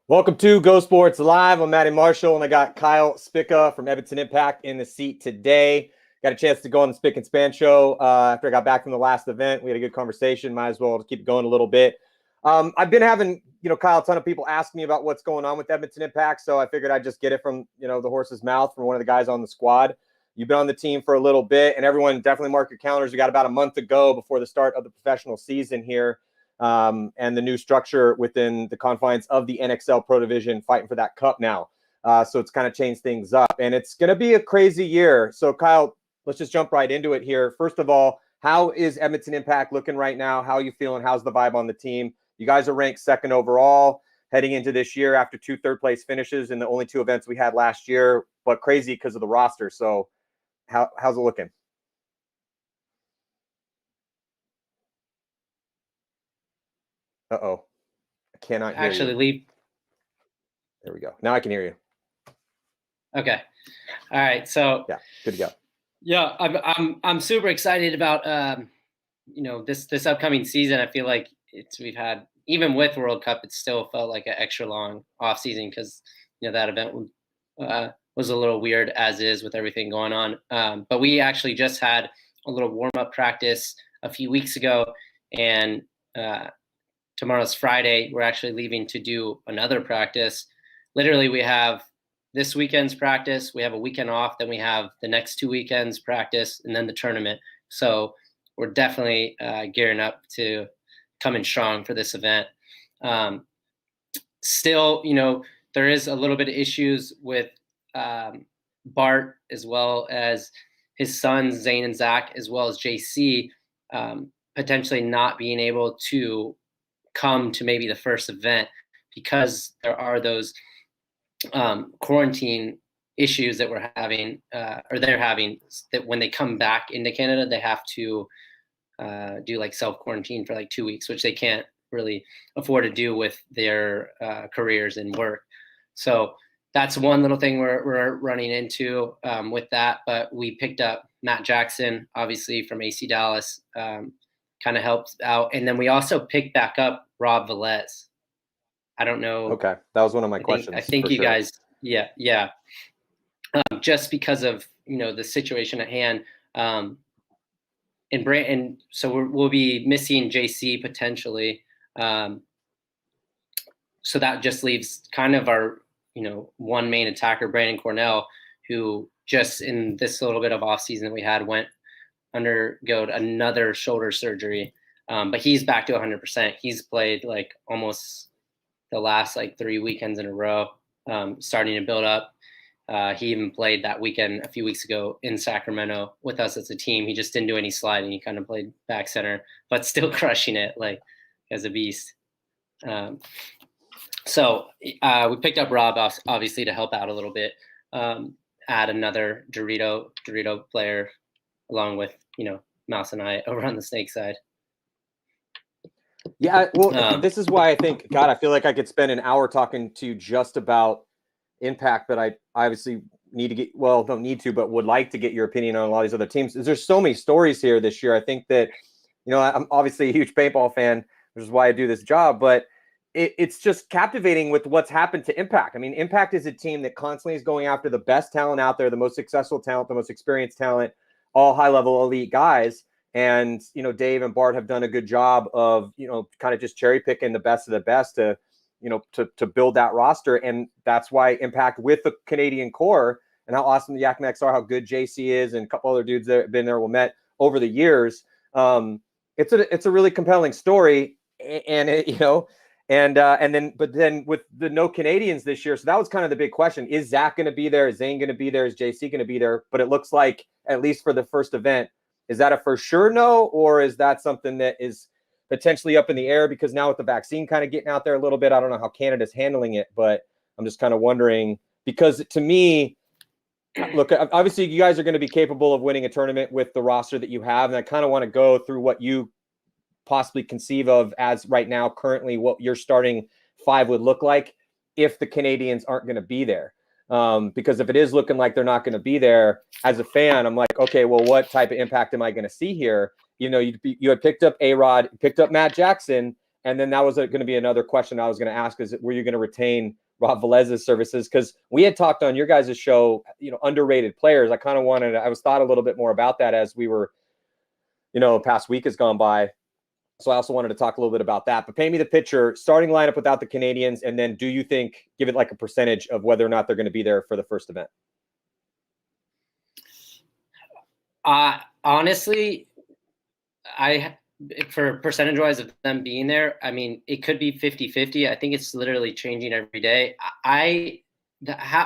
Welcome to Go Sports Live. I'm Matty Marshall, and I got Kyle Spicka from Edmonton Impact in the seat today. Got a chance to go on the Spick and Span show after I got back from the last event. We had a good conversation. Might as well keep going a little bit. I've been having, Kyle, a ton of people ask me about what's going on with Edmonton Impact, so I figured I'd just get it from, the horse's mouth from one of the guys on the squad. You've been on the team for a little bit, and everyone definitely mark your calendars. We got about a month to go before the start of the professional season here. And the new structure within the confines of the NXL Pro Division, fighting for that cup now. So it's kind of changed things up, and it's going to be a crazy year. So, Kyle, let's just jump right into it here. First of all, how is Edmonton Impact looking right now? How are you feeling? How's the vibe on the team? You guys are ranked second overall heading into this year after 2 third-place finishes in the only 2 events we had last year, but crazy because of the roster. So how's it looking? Uh-oh. I cannot hear you. Leave. There we go. Now I can hear you. Okay. All right. So yeah, good to go. Yeah, I'm super excited about this upcoming season. I feel like we've had, even with World Cup, it still felt like an extra long off season because that event was a little weird as is with everything going on. But we actually just had a little warm up practice a few weeks ago, and tomorrow's Friday. We're actually leaving to do another practice. Literally, we have this weekend's practice. We have a weekend off. Then we have the next 2 weekends practice, and then the tournament. So we're definitely gearing up to come in strong for this event. Still, there is a little bit of issues with Bart, as well as his sons, Zane and Zach, as well as JC, potentially not being able to come to maybe the first event because there are those quarantine issues that we're having, or they're having, that when they come back into Canada, they have to do like self-quarantine for like 2 weeks, which they can't really afford to do with their careers and work. So that's one little thing we're running into with that. But we picked up Matt Jackson, obviously from AC Dallas, kind of helped out. And then we also picked back up Rob Velez. I don't know. Okay. That was one of my questions. I think you guys, yeah. Just because of, the situation at hand. And so we'll be missing JC potentially. So that just leaves kind of our, one main attacker, Brandon Cornell, who just in this little bit of off season that we had undergo another shoulder surgery. But he's back to 100%. He's played like almost the last like 3 weekends in a row, starting to build up. He even played that weekend a few weeks ago in Sacramento with us as a team. He just didn't do any sliding. He kind of played back center, but still crushing it like as a beast. So we picked up Rob, obviously, to help out a little bit, add another Dorito player along with, Mouse and I over on the Snake side. Yeah, well, this is why I think, God, I feel like I could spend an hour talking to you just about Impact, but I obviously don't need to, but would like to get your opinion on a lot of these other teams. There's so many stories here this year. I think that, I'm obviously a huge paintball fan, which is why I do this job, but it's just captivating with what's happened to Impact. I mean, Impact is a team that constantly is going after the best talent out there, the most successful talent, the most experienced talent, all high-level elite guys. And, Dave and Bart have done a good job of, kind of just cherry picking the best of the best to build that roster. And that's why Impact with the Canadian core and how awesome the Yak Max are, how good JC is, and a couple other dudes that have been there, we met over the years. It's a really compelling story. And then with the no Canadians this year. So that was kind of the big question. Is Zach going to be there? Is Zane going to be there? Is JC going to be there? But it looks like, at least for the first event, is that a for sure no? Or is that something that is potentially up in the air? Because now with the vaccine kind of getting out there a little bit, I don't know how Canada's handling it, but I'm just kind of wondering, because to me, look, obviously you guys are going to be capable of winning a tournament with the roster that you have. And I kind of want to go through what you possibly conceive of as right now, currently, what your starting 5 would look like if the Canadians aren't going to be there. Because if it is looking like they're not going to be there, as a fan, I'm like, okay, well, what type of impact am I going to see here? You had picked up A-Rod, picked up Matt Jackson, And then that was going to be another question I was going to ask is, were you going to retain Rob Velez's services? Because we had talked on your guys' show, underrated players. I kind of I was thought a little bit more about that as we were, past week has gone by. So I also wanted to talk a little bit about that. But paint me the picture, starting lineup without the Canadians, and then do you think, give it like a percentage of whether or not they're going to be there for the first event? Honestly, for percentage-wise of them being there, I mean, it could be 50-50. I think it's literally changing every day.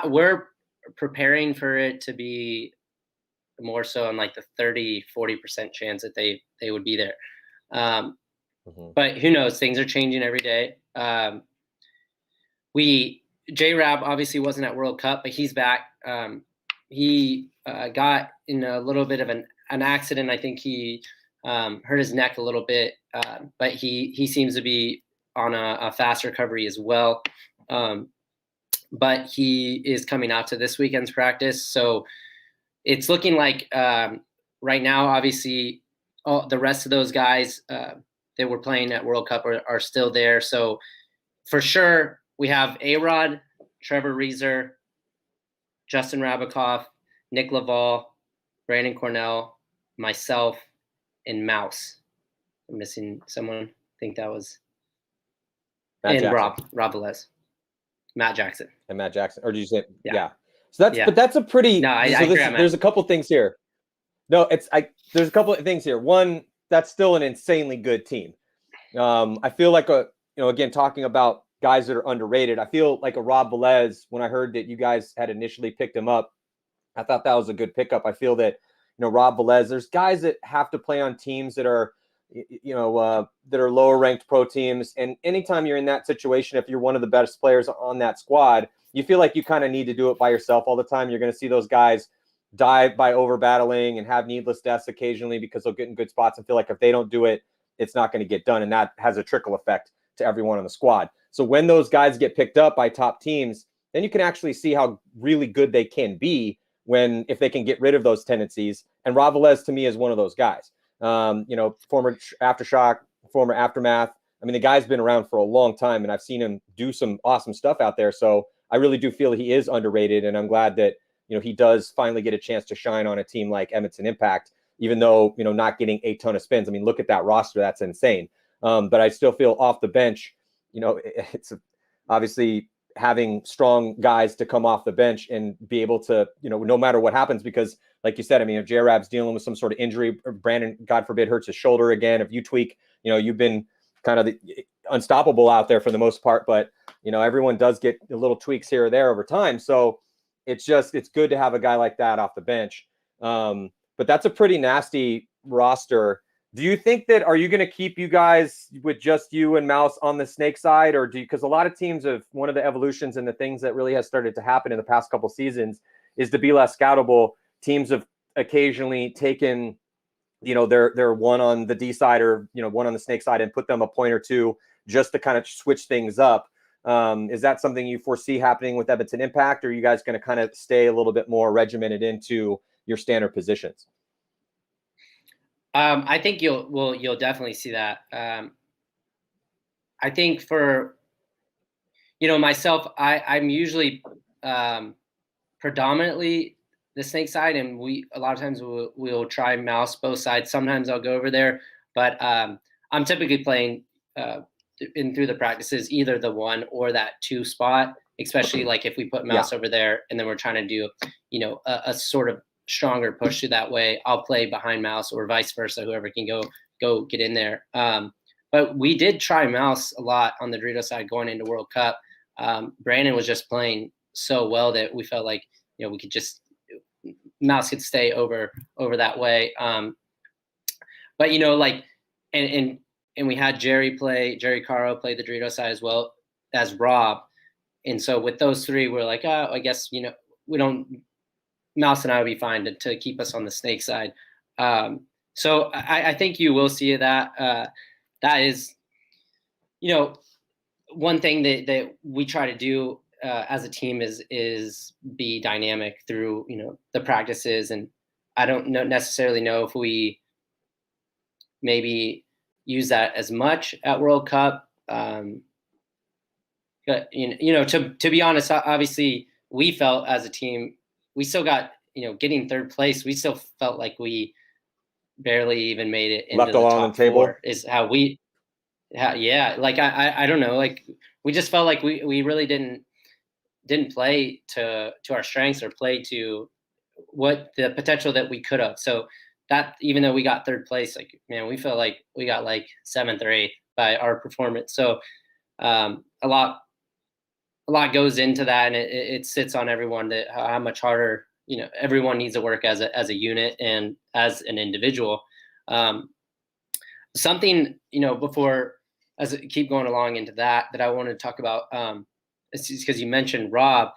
We're preparing for it to be more so on like the 30-40% chance that they would be there. But who knows? Things are changing every day. J-Rab obviously wasn't at World Cup, but he's back. He got in a little bit of an accident. I think he hurt his neck a little bit, but he seems to be on a fast recovery as well. But he is coming out to this weekend's practice. So it's looking like right now, obviously, all the rest of those guys that were playing at World Cup are still there. So for sure, we have A-Rod, Trevor Reeser, Justin Rabikoff, Nick Laval, Brandon Cornell, myself, and Mouse. I'm missing someone. I think that was Matt and Jackson. Rob Velez. Matt Jackson. And Matt Jackson. Or did you say yeah. So that's a pretty there's a couple things here. No, there's a couple of things here. One, that's still an insanely good team. I feel like again, talking about guys that are underrated, I feel like a Rob Velez, when I heard that you guys had initially picked him up, I thought that was a good pickup. I feel that, Rob Velez, there's guys that have to play on teams that are, that are lower ranked pro teams. And anytime you're in that situation, if you're one of the best players on that squad, you feel like you kind of need to do it by yourself all the time. You're going to see those guys die by over battling and have needless deaths occasionally because they'll get in good spots and feel like if they don't do it, it's not going to get done. And that has a trickle effect to everyone on the squad. So when those guys get picked up by top teams, then you can actually see how really good they can be if they can get rid of those tendencies. And Rob Velez to me is one of those guys. Former Aftershock, former Aftermath. I mean, the guy's been around for a long time and I've seen him do some awesome stuff out there. So I really do feel he is underrated. And I'm glad that, he does finally get a chance to shine on a team like Edmonton Impact, even though, not getting a ton of spins. I mean, look at that roster. That's insane. But I still feel off the bench, it's obviously having strong guys to come off the bench and be able to, no matter what happens, because like you said, I mean, if J-Rab's dealing with some sort of injury, or Brandon, God forbid, hurts his shoulder again, if you tweak, you've been kind of unstoppable out there for the most part, but, everyone does get little tweaks here or there over time. So it's good to have a guy like that off the bench. But that's a pretty nasty roster. Do you think are you going to keep you guys with just you and Mouse on the snake side, or because a lot of teams one of the evolutions and the things that really has started to happen in the past couple seasons is to be less scoutable. Teams have occasionally taken, their one on the D side or, one on the snake side and put them a point or two just to kind of switch things up. Is that something you foresee happening with Edmonton Impact, or are you guys going to kind of stay a little bit more regimented into your standard positions? I think you'll definitely see that. I think for, myself, I'm usually predominantly the snake side, and a lot of times we'll try Mouse both sides. Sometimes I'll go over there, but I'm typically playing through the practices either the 1 or that 2 spot, especially like if we put Mouse over there and then we're trying to do a sort of stronger push through that way, I'll play behind Mouse or vice versa, whoever can go get in there. But we did try Mouse a lot on the Dorito side going into World Cup. Brandon was just playing so well that we felt like we could just Mouse could stay over that way. But and we had Jerry Caro play the Dorito side as well as Rob, and so with those three, we're like, I guess we don't. Mouse and I would be fine to keep us on the snake side. So I think you will see that. That is, one thing that we try to do as a team is be dynamic through, the practices. And I don't necessarily know if we maybe use that as much at World Cup, To be honest, obviously we felt as a team, we still got, getting third place. We still felt like we barely even made it into Left the along the top table. 4 is how we, yeah. Like, I don't know. Like, we just felt like we really didn't play to our strengths or play to what the potential that we could have. So that, even though we got third place, like, man, we felt like we got like 7th or 8th by our performance. So a lot goes into that, and it sits on everyone that how much harder, everyone needs to work as a unit and as an individual. Something, before, as I keep going along into that I wanted to talk about, because you mentioned Rob,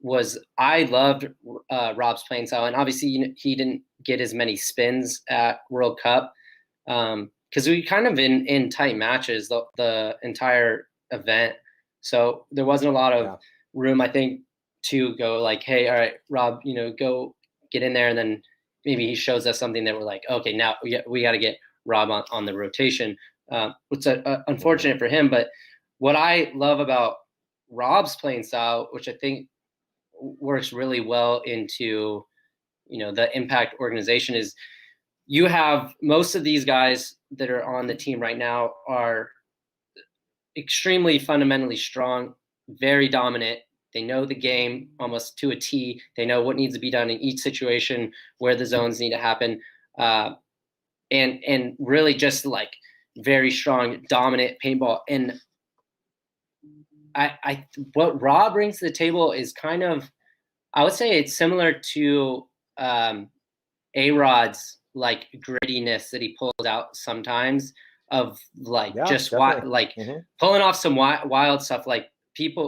was I loved Rob's playing style, and obviously he didn't get as many spins at World Cup, because we kind of in tight matches the entire event, so there wasn't a lot of room, I think, to go like, hey, all right, Rob, go get in there, and then maybe he shows us something that we're like, okay, now we got to get Rob on the rotation, which is unfortunate for him. But what I love about Rob's playing style, which I think works really well into, the Impact organization, is you have most of these guys that are on the team right now are extremely fundamentally strong, very dominant. They know the game almost to a T. They know what needs to be done in each situation, where the zones need to happen. And really just like very strong, dominant paintball. And I what Rob brings to the table is kind of, I would say it's similar to A-Rod's like grittiness that he pulls out sometimes, of like pulling off some wild stuff. Like,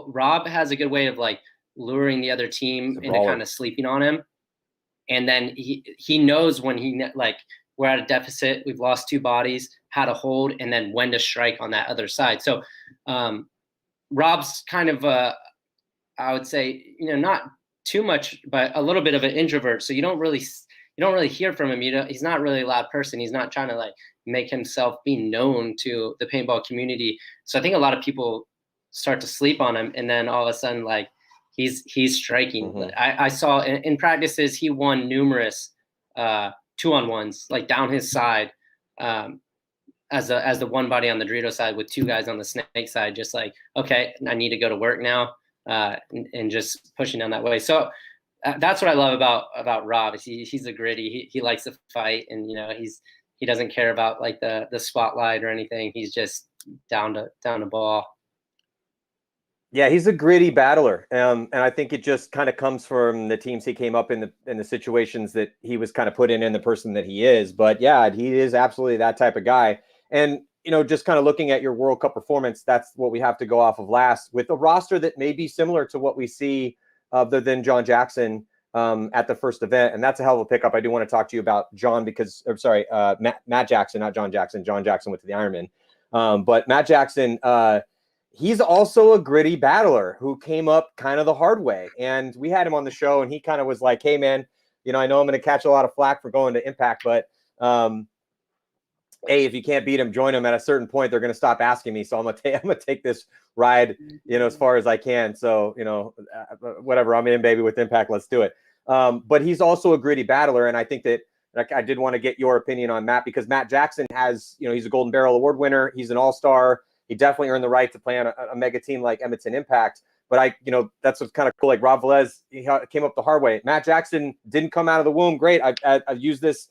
Rob has a good way of like luring the other team into kind of sleeping on him, and then he knows when we're at a deficit, we've lost 2 bodies, how to hold, and then when to strike on that other side. So Rob's kind of I would say, not too much, but a little bit of an introvert. So you don't really hear from him. He's not really a loud person. He's not trying to like make himself be known to the paintball community. So I think a lot of people start to sleep on him, and then all of a sudden, like, he's striking. Mm-hmm. I saw in practices he won numerous 2-on-1s, like down his side, as the one body on the Dorito side with 2 guys on the Snake side, just like, okay, I need to go to work now, and just pushing down that way. So that's what I love about Rob. He's a gritty. He likes to fight, and he doesn't care about like the spotlight or anything. He's just down to ball. Yeah, he's a gritty battler, and I think it just kind of comes from the teams he came up in the situations that he was kind of put in the person that he is. But yeah, he is absolutely that type of guy. And just kind of looking at your World Cup performance, that's what we have to go off of last, with a roster that may be similar to what we see other than John Jackson at the first event. And that's a hell of a pickup. I do want to talk to you about John Matt Jackson, not John Jackson. John Jackson went to the Ironmen, but Matt Jackson. He's also a gritty battler who came up kind of the hard way. And we had him on the show, and he kind of was like, hey, man, I know I'm going to catch a lot of flack for going to Impact, but hey, if you can't beat him, join him. At a certain point, they're going to stop asking me. So I'm going to take this ride, as far as I can. So, whatever, I'm in, baby, with Impact. Let's do it. But he's also a gritty battler. And I think that I did want to get your opinion on Matt, because Matt Jackson has, he's a Golden Barrel Award winner. He's an all-star. He definitely earned the right to play on a mega team like Edmonton Impact. But that's what's kind of cool. Like Rob Velez, he came up the hard way. Matt Jackson didn't come out of the womb great. I've used this,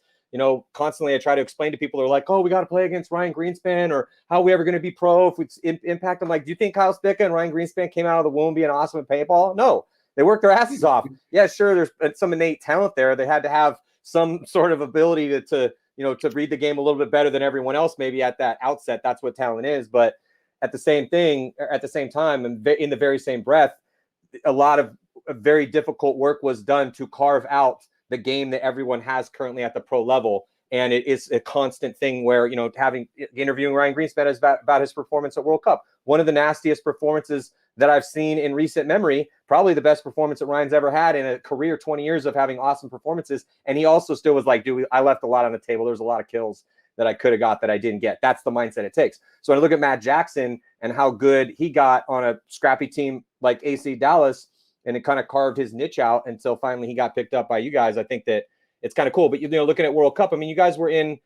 constantly. I try to explain to people who are like, oh, we got to play against Ryan Greenspan, or how are we ever going to be pro if it's Impact? I'm like, do you think Kyle Spicka and Ryan Greenspan came out of the womb being awesome at paintball? No, they worked their asses off. Yeah, sure, there's some innate talent there. They had to have some sort of ability to read the game a little bit better than everyone else, maybe at that outset. That's what talent is. But at the same time, and in the very same breath, a lot of very difficult work was done to carve out the game that everyone has currently at the pro level. And it is a constant thing where, interviewing Ryan Greenspan is about his performance at World Cup. One of the nastiest performances that I've seen in recent memory, probably the best performance that Ryan's ever had in a career, 20 years of having awesome performances. And he also still was like, dude, I left a lot on the table. There's a lot of kills. that I could have got that I didn't get. That's the mindset it takes. So when I look at Matt Jackson and how good he got on a scrappy team like AC Dallas, and it kind of carved his niche out until finally he got picked up by you guys, I think that it's kind of cool. But, looking at World Cup, I mean, you guys were in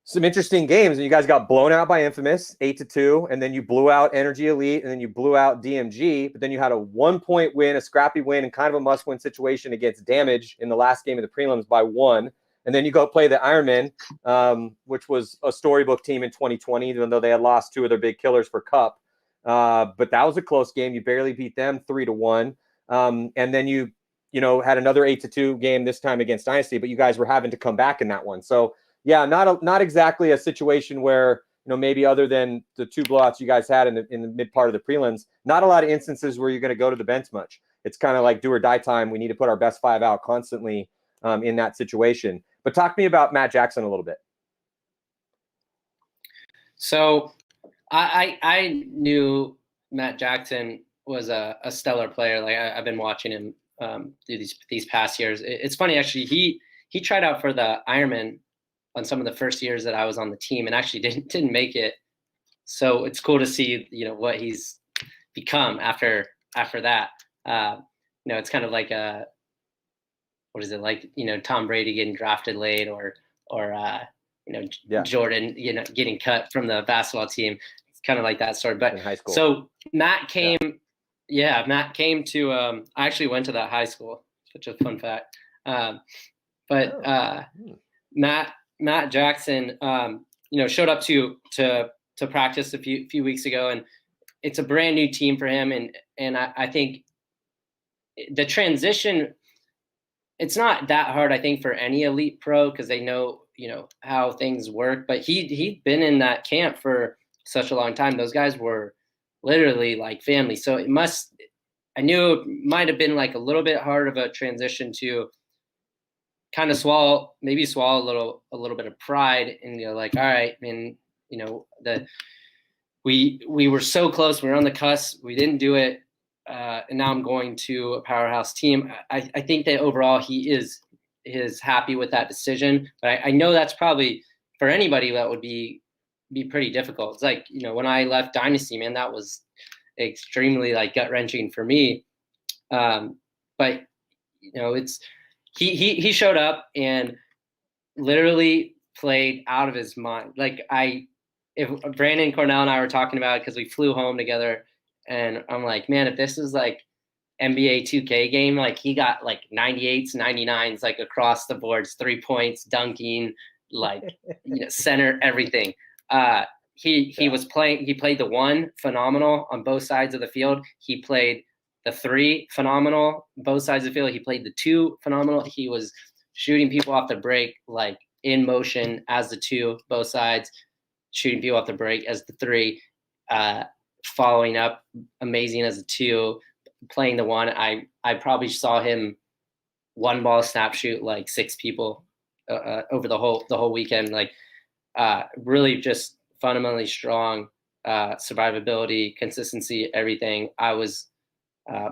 some interesting games, and you guys got blown out by Infamous 8-2, and then you blew out Energy Elite, and then you blew out DMG, but then you had a 1-point win, a scrappy win, and kind of a must-win situation against Damage in the last game of the prelims by 1. And then you go play the Ironmen, which was a storybook team in 2020, even though they had lost 2 of their big killers for Cup. But that was a close game. You barely beat them 3-1. And then you had another 8-2 game this time against Dynasty, but you guys were having to come back in that one. So yeah, not exactly a situation where, maybe other than the 2 blowouts you guys had in the mid part of the prelims, not a lot of instances where you're going to go to the bench much. It's kind of like do or die time. We need to put our best 5 out constantly in that situation. But talk to me about Matt Jackson a little bit. So I knew Matt Jackson was a stellar player. Like I've been watching him through these past years. It's funny, actually. He tried out for the Ironmen on some of the first years that I was on the team, and actually didn't make it. So it's cool to see, what he's become after that. It's kind of like what is it like? Tom Brady getting drafted late, or Jordan, getting cut from the basketball team. It's kind of like that story. But in high school. So Matt came, Matt came to. I actually went to that high school. Such a fun fact. Matt Jackson, showed up to practice a few weeks ago, and it's a brand new team for him. And I think the transition, it's not that hard, I think, for any elite pro, because they know, how things work. But he'd been in that camp for such a long time. Those guys were literally like family. So I knew it might have been like a little bit hard of a transition to kind of swallow a little bit of pride, and like, all right, and we were so close, we were on the cusp, we didn't do it, and now I'm going to a powerhouse team. I think that overall he is happy with that decision, but I know that's probably for anybody that would be pretty difficult. It's like, when I left Dynasty, man, that was extremely like gut wrenching for me. But he showed up and literally played out of his mind. Like if Brandon Cornell and I were talking about it, because we flew home together, and I'm like, man, if this is like NBA 2K game, like he got like 98s, 99s, like across the boards, 3 points, dunking, like center, everything. He was playing. He played the 1 phenomenal on both sides of the field. He played the 3 phenomenal, both sides of the field. He played the 2 phenomenal. He was shooting people off the break, like in motion as the 2, both sides, shooting people off the break as the 3, following up amazing as a 2, playing the 1. I probably saw him 1 ball snap shoot like 6 people over the whole weekend. Like really just fundamentally strong, survivability, consistency, everything. I was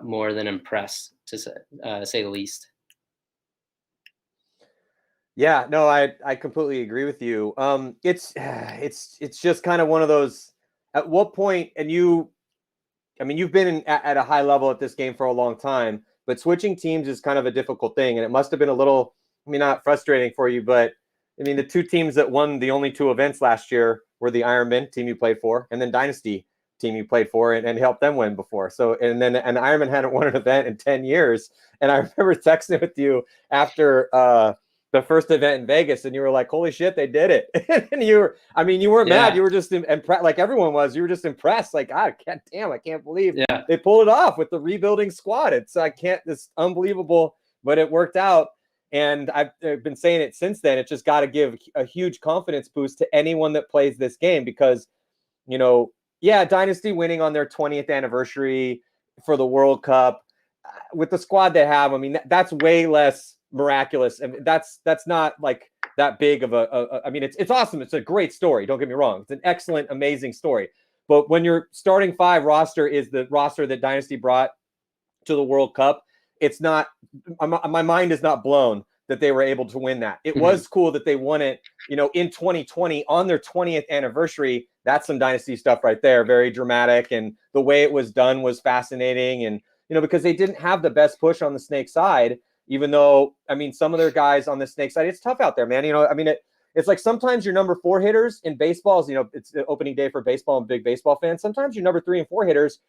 more than impressed, to say the least. Yeah, no, I completely agree with you. It's just kind of one of those. At what point, and you've been at a high level at this game for a long time, but switching teams is kind of a difficult thing, and it must have been a little, not frustrating for you, but the 2 teams that won the only 2 events last year were the Ironmen team you played for, and then Dynasty team you played for, and helped them win before. So, and Ironman hadn't won an event in 10 years. And I remember texting with you after the first event in Vegas, and you were like, holy shit, they did it. And you weren't mad. You were just impressed, like everyone was. You were just impressed. Like, I can't believe they pulled it off with the rebuilding squad. It's unbelievable, but it worked out. And I've been saying it since then. It's just got to give a huge confidence boost to anyone that plays this game, because, Dynasty winning on their 20th anniversary for the World Cup with the squad they have, that's way less miraculous. And that's not like that big of it's awesome. It's a great story. Don't get me wrong. It's an excellent, amazing story. But when your starting 5 roster is the roster that Dynasty brought to the World Cup, it's not, my mind is not blown that they were able to win that. It Mhm. was cool that they won it, in 2020 on their 20th anniversary. That's some Dynasty stuff right there. Very dramatic. And the way it was done was fascinating. And, because they didn't have the best push on the Snake side, even though, some of their guys on the Snake side, it's tough out there, man. It's like sometimes your number 4 hitters in baseball is, it's the opening day for baseball and big baseball fans. Sometimes your number 3 and 4 hitters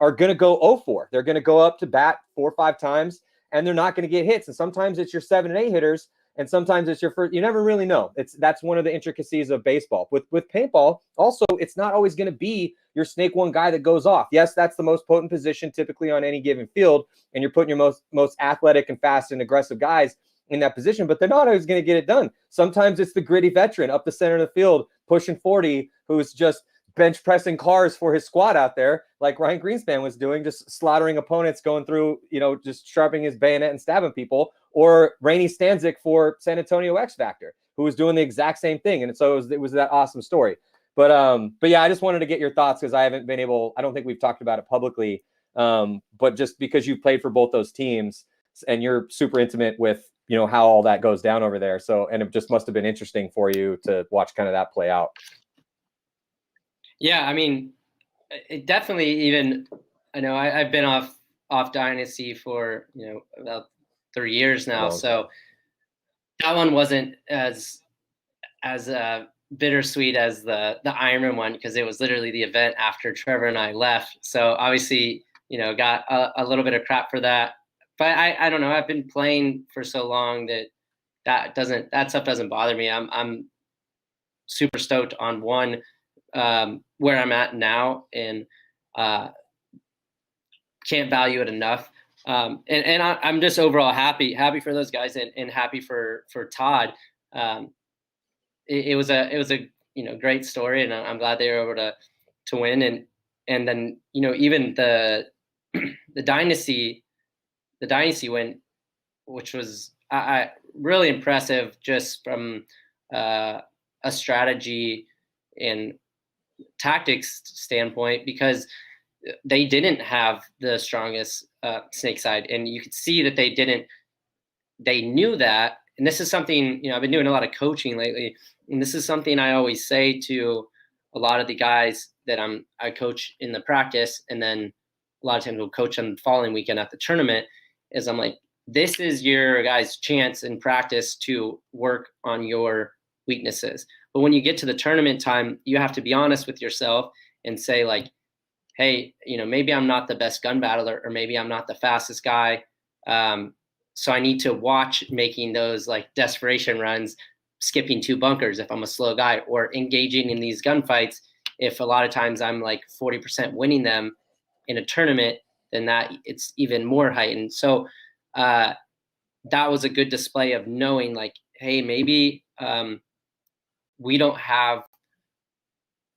are going to go 0-4. They're going to go up to bat 4 or 5 times, and they're not going to get hits. And sometimes it's your 7 and 8 hitters, and sometimes it's your first. You never really know. That's one of the intricacies of baseball. With paintball, also, it's not always going to be your Snake 1 guy that goes off. Yes, that's the most potent position typically on any given field, and you're putting your most athletic and fast and aggressive guys in that position, but they're not always going to get it done. Sometimes it's the gritty veteran up the center of the field, pushing 40, who's just bench pressing cars for his squad out there, like Ryan Greenspan was doing, just slaughtering opponents, going through, just sharpening his bayonet and stabbing people, or Rainey Stanzik for San Antonio X Factor, who was doing the exact same thing. And so it was that awesome story. But yeah, I just wanted to get your thoughts because I haven't been able, I don't think we've talked about it publicly, but just because you played for both those teams and you're super intimate with, how all that goes down over there. So, and it just must have been interesting for you to watch kind of that play out. Yeah, it definitely, even I know I've been off Dynasty for about 3 years now, so that one wasn't as bittersweet as the Ironman one, because it was literally the event after Trevor and I left. So obviously, got a little bit of crap for that. But I don't know. I've been playing for so long that stuff doesn't bother me. I'm super stoked on one. Where I'm at now, and can't value it enough. And I'm just overall happy for those guys, and happy for Todd. It was a great story, and I'm glad they were able to win. And then even the dynasty win, which was I really impressive, just from a strategy and tactics standpoint, because they didn't have the strongest Snake side, and you could see that they knew that. And this is something, I've been doing a lot of coaching lately, and this is something I always say to a lot of the guys that I coach in the practice, and then a lot of times we'll coach them the following weekend at the tournament, is I'm like, this is your guys' chance in practice to work on your weaknesses. But when you get to the tournament time, you have to be honest with yourself and say, like, hey, maybe I'm not the best gun battler, or maybe I'm not the fastest guy. So I need to watch making those like desperation runs, skipping 2 bunkers if I'm a slow guy, or engaging in these gunfights. If a lot of times I'm like 40% winning them in a tournament, then that it's even more heightened. So that was a good display of knowing, like, hey, maybe we don't have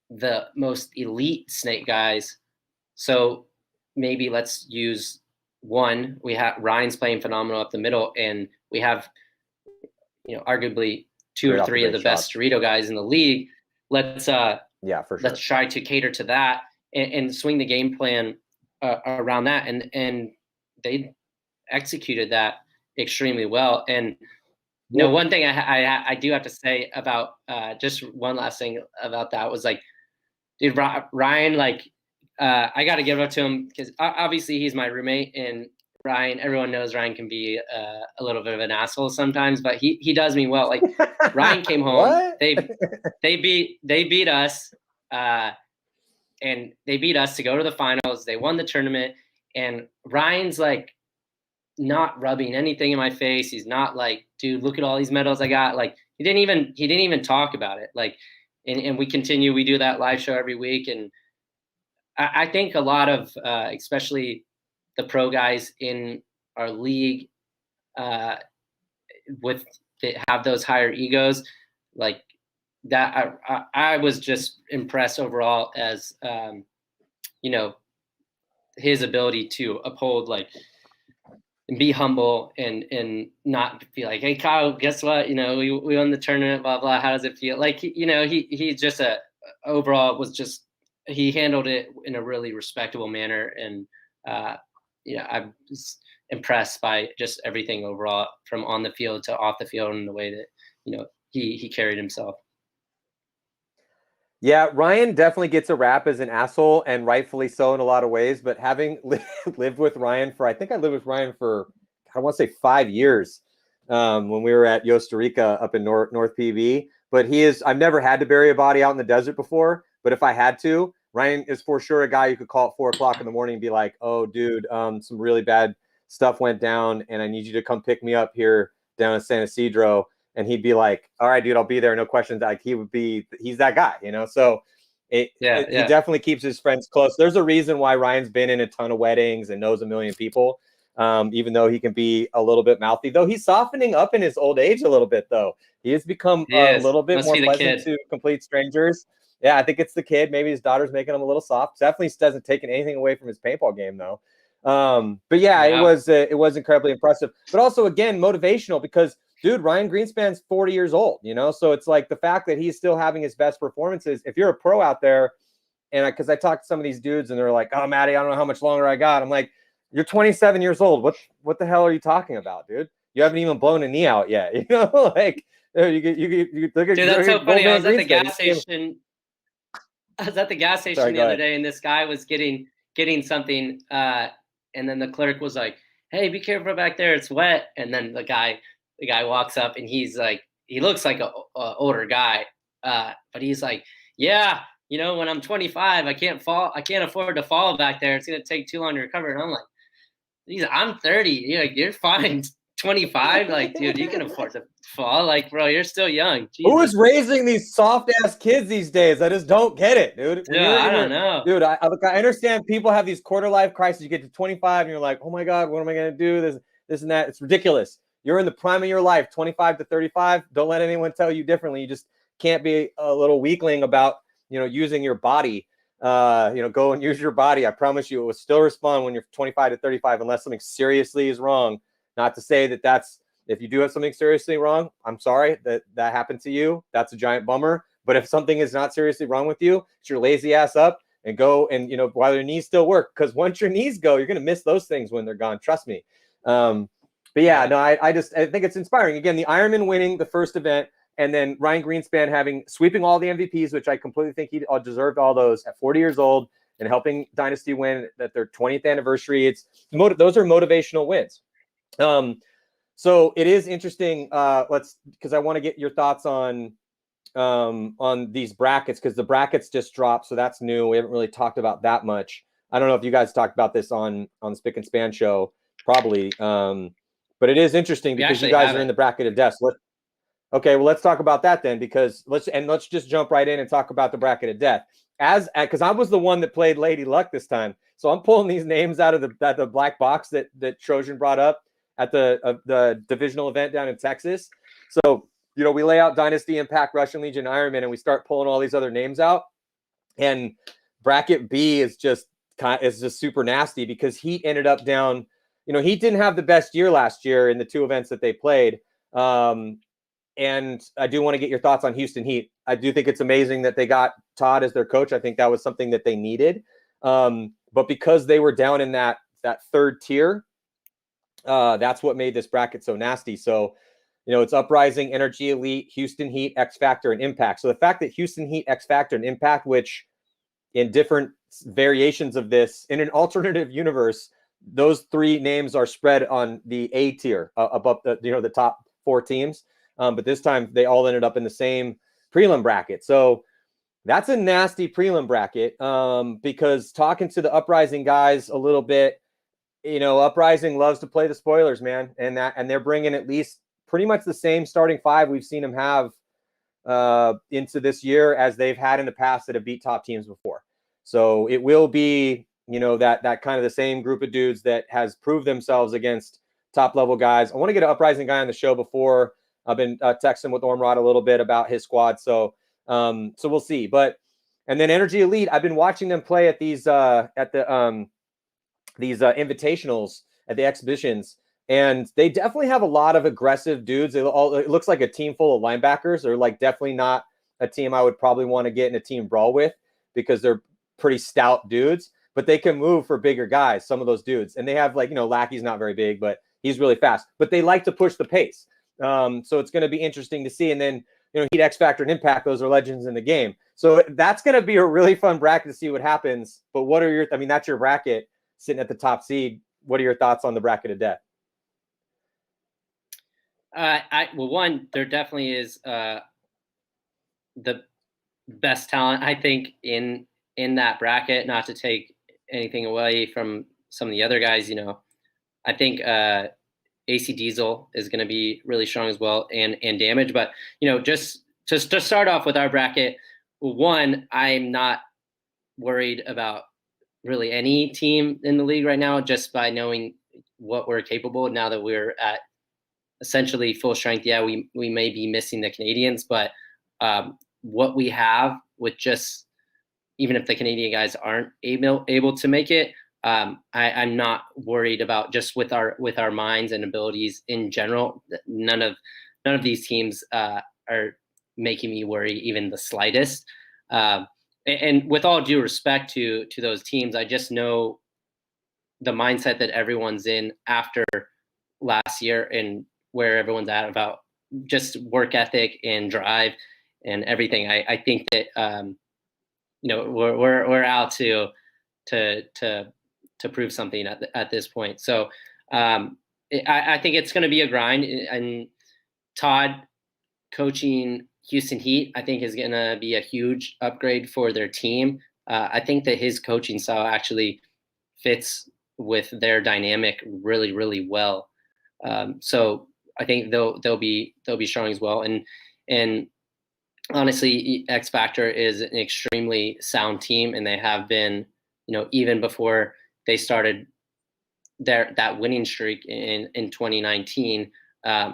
the most elite Snake guys, so maybe let's use one. We have Ryan's playing phenomenal up the middle, and we have arguably 2 or 3 of the best Dorito guys in the league. Let's for sure. Let's try to cater to that and swing the game plan around that, and they executed that extremely well. And one thing I do have to say about just one last thing about that was, like, dude, Ryan, like, I got to give it up to him, because obviously he's my roommate, and Ryan, everyone knows Ryan can be a little bit of an asshole sometimes, but he does me well. Like, Ryan came home, they beat us, and they beat us to go to the finals. They won the tournament, and Ryan's like not rubbing anything in my face. He's not like, dude, look at all these medals I got. Like, he didn't even talk about it. Like, and we continue. We do that live show every week, and I think a lot of, especially the pro guys in our league, that have those higher egos, like that. I was just impressed overall as, his ability to uphold, like, and be humble, and not be like, hey, Kyle, guess what? We won the tournament, blah, blah. How does it feel? Like, he just overall was just, he handled it in a really respectable manner. And I'm just impressed by just everything overall, from on the field to off the field, and the way that he carried himself. Yeah, Ryan definitely gets a rap as an asshole, and rightfully so in a lot of ways. But having lived with Ryan I think I lived with Ryan for, I want to say 5 years, when we were at Costa Rica up in North PB. But I've never had to bury a body out in the desert before. But if I had to, Ryan is for sure a guy you could call at 4:00 in the morning and be like, "Oh, dude, some really bad stuff went down, and I need you to come pick me up here down in San Isidro." And he'd be like, "All right, dude, I'll be there. No questions." Like he's that guy, So he definitely keeps his friends close. There's a reason why Ryan's been in a ton of weddings and knows a million people, even though he can be a little bit mouthy. Though he's softening up in his old age a little bit, though. He has become a little bit more pleasant to complete strangers. Yeah, I think it's the kid. Maybe his daughter's making him a little soft. Definitely doesn't take anything away from his paintball game, though. But yeah, it was incredibly impressive. But also, again, motivational because, dude, Ryan Greenspan's 40 years old, So it's like the fact that he's still having his best performances. If you're a pro out there, and because I talked to some of these dudes and they're like, "Oh, Matty, I don't know how much longer I got." I'm like, "You're 27 years old. What the hell are you talking about, dude? You haven't even blown a knee out yet." Like you look at. Dude, that's so funny. I was at the gas station. I was at the gas station the other day, and this guy was getting something, and then the clerk was like, "Hey, be careful back there. It's wet." And then the guy walks up, and he's like, he looks like a older guy, but he's like, "Yeah, when I'm 25, I can't afford to fall back there. It's gonna take too long to recover." And I'm like, "I'm 30. You're fine. 25, like, dude, you can afford to fall. Like, bro, you're still young." Jesus. Who is raising these soft ass kids these days? I just don't get it, dude. I don't know, dude. I understand people have these quarter life crises. You get to 25 and you're like, "Oh my god, what am I gonna do? This and that." It's ridiculous. You're in the prime of your life, 25 to 35. Don't let anyone tell you differently. You just can't be a little weakling about using your body. Go and use your body. I promise you, it will still respond when you're 25 to 35, unless something seriously is wrong. Not to say that's if you do have something seriously wrong, I'm sorry that happened to you. That's a giant bummer. But if something is not seriously wrong with you, it's your lazy ass up and go and while your knees still work, because once your knees go, you're gonna miss those things when they're gone. Trust me. But yeah, no, I think it's inspiring. Again, the Ironmen winning the first event, and then Ryan Greenspan sweeping all the MVPs, which I completely think he deserved all those at 40 years old, and helping Dynasty win at their 20th anniversary. Those are motivational wins. So it is interesting. Because I want to get your thoughts on these brackets, because the brackets just dropped, so that's new. We haven't really talked about that much. I don't know if you guys talked about this on the Spick and Span show, probably. But it is interesting because you guys are in the bracket of death. Okay, well, let's talk about that then, because let's just jump right in and talk about the bracket of death. Because I was the one that played Lady Luck this time, so I'm pulling these names out of the black box that Trojan brought up at the divisional event down in Texas. So we lay out Dynasty, Impact, Russian Legion, Ironman, and we start pulling all these other names out. And bracket B is just super nasty because Heat ended up down. Heat didn't have the best year last year in the two events that they played. And I do want to get your thoughts on Houston Heat. I do think it's amazing that they got Todd as their coach. I think that was something that they needed. But because they were down in that third tier, that's what made this bracket so nasty. So, it's Uprising, Energy Elite, Houston Heat, X Factor, and Impact. So the fact that Houston Heat, X Factor, and Impact, which in different variations of this, in an alternative universe, those three names are spread on the A tier above the top four teams. But this time they all ended up in the same prelim bracket. So that's a nasty prelim bracket, because talking to the Uprising guys a little bit, Uprising loves to play the spoilers, man. And they're bringing at least pretty much the same starting five we've seen them have into this year as they've had in the past that have beat top teams before. So it will be, that kind of the same group of dudes that has proved themselves against top level guys. I want to get an Uprising guy on the show before. I've been texting with Ormrod a little bit about his squad. So we'll see. And then Energy Elite, I've been watching them play at these invitationals at the exhibitions, and they definitely have a lot of aggressive dudes. It looks like a team full of linebackers. They're like definitely not a team I would probably want to get in a team brawl with, because they're pretty stout dudes. but they can move for bigger guys, some of those dudes. And they have like, Lackey's not very big, but he's really fast. But they like to push the pace. So it's going to be interesting to see. And then, Heat, X Factor, and Impact, those are legends in the game. So that's going to be a really fun bracket to see what happens. But what are that's your bracket sitting at the top seed. What are your thoughts on the bracket of death? One, there definitely is the best talent, I think, in that bracket. Not to take anything away from some of the other guys, I think AC Diesel is going to be really strong as well, and Damage. But just to start off with our bracket, one, I'm not worried about really any team in the league right now, just by knowing what we're capable of now that we're at essentially full strength. Yeah, we may be missing the Canadians, but what we have with just, even if the Canadian guys aren't able to make it, I'm not worried about, just with our minds and abilities in general. None of these teams are making me worry even the slightest. And with all due respect to those teams, I just know the mindset that everyone's in after last year and where everyone's at about just work ethic and drive and everything. I think that we're out to prove something at this point. So I think it's going to be a grind. And Todd coaching Houston Heat, I think, is going to be a huge upgrade for their team. I think that his coaching style actually fits with their dynamic really, really well. So I think they'll be strong as well. And honestly, X Factor is an extremely sound team, and they have been, even before they started that winning streak in 2019. I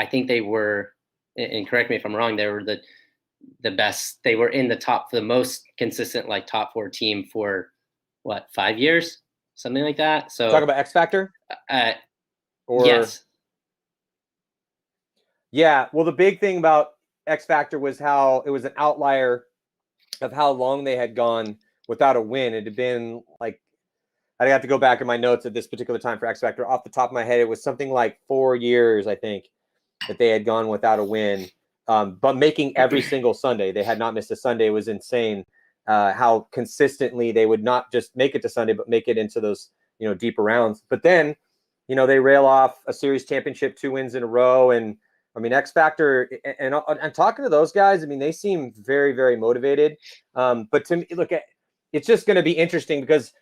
think they were, and correct me if I'm wrong, they were the best. They were in the most consistent, like top 4 team for 5 years, something like that. So talk about X Factor. Yes. Yeah. Well, the big thing about X Factor was how it was an outlier of how long they had gone without a win. It had been like, I'd have to go back in my notes at this particular time for X Factor. Off the top of my head, it was something like 4 years, I think, that they had gone without a win, but making every single Sunday. They had not missed a Sunday. It was insane how consistently they would not just make it to Sunday, but make it into those, deeper rounds. But then, they rail off a series championship, 2 wins in a row. And X Factor, and talking to those guys, they seem very, very motivated. But to me, it's just going to be interesting because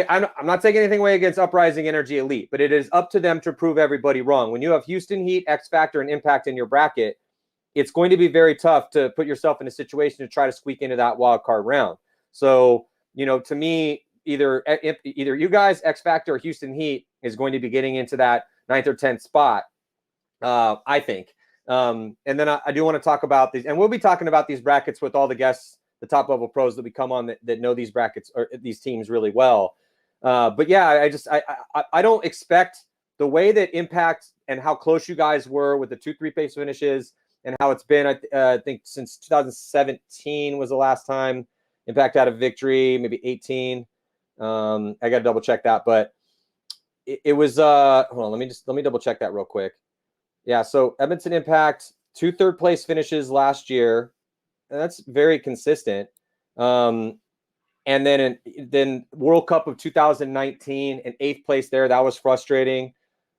I'm not taking anything away against Uprising Energy Elite, but it is up to them to prove everybody wrong. When you have Houston Heat, X Factor, and Impact in your bracket, it's going to be very tough to put yourself in a situation to try to squeak into that wild card round. So, to me, either you guys, X Factor, or Houston Heat, is going to be getting into that 9th or 10th spot, I think. And then I do want to talk about these, and we'll be talking about these brackets with all the guests, the top level pros that we come on that know these brackets or these teams really well. But yeah, I don't expect the way that Impact and how close you guys were with the 2-3 pace finishes and how it's been. I think since 2017 was the last time Impact had a victory, maybe 18. I got to double check that, but it was hold on, let me double check that real quick. Yeah, so Edmonton Impact, 2 third place finishes last year. And that's very consistent. And then World Cup of 2019 and 8th place there. That was frustrating.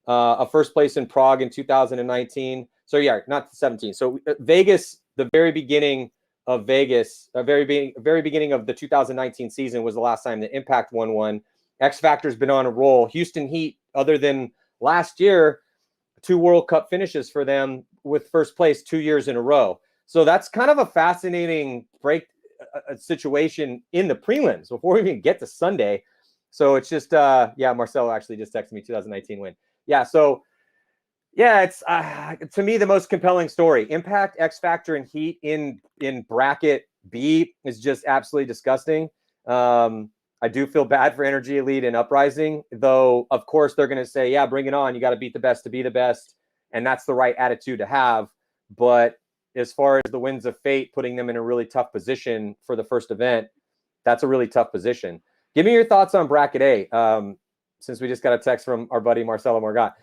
A first place in Prague in 2019. So yeah, not 17. So Vegas, the very beginning of Vegas, very beginning of the 2019 season was the last time the Impact won one. X Factor's been on a roll. Houston Heat, other than last year, 2 World Cup finishes for them with first place 2 years in a row. So that's kind of a fascinating situation in the prelims before we even get to Sunday. So it's just, Marcelo actually just texted me 2019 win. Yeah. So yeah, it's to me, the most compelling story. Impact, X Factor, and Heat in bracket B is just absolutely disgusting. I do feel bad for Energy Elite and Uprising, though, of course, they're going to say, yeah, bring it on. You got to beat the best to be the best. And that's the right attitude to have. But as far as the Winds of Fate, putting them in a really tough position for the first event, that's a really tough position. Give me your thoughts on bracket A. Since we just got a text from our buddy Marcelo Morgat.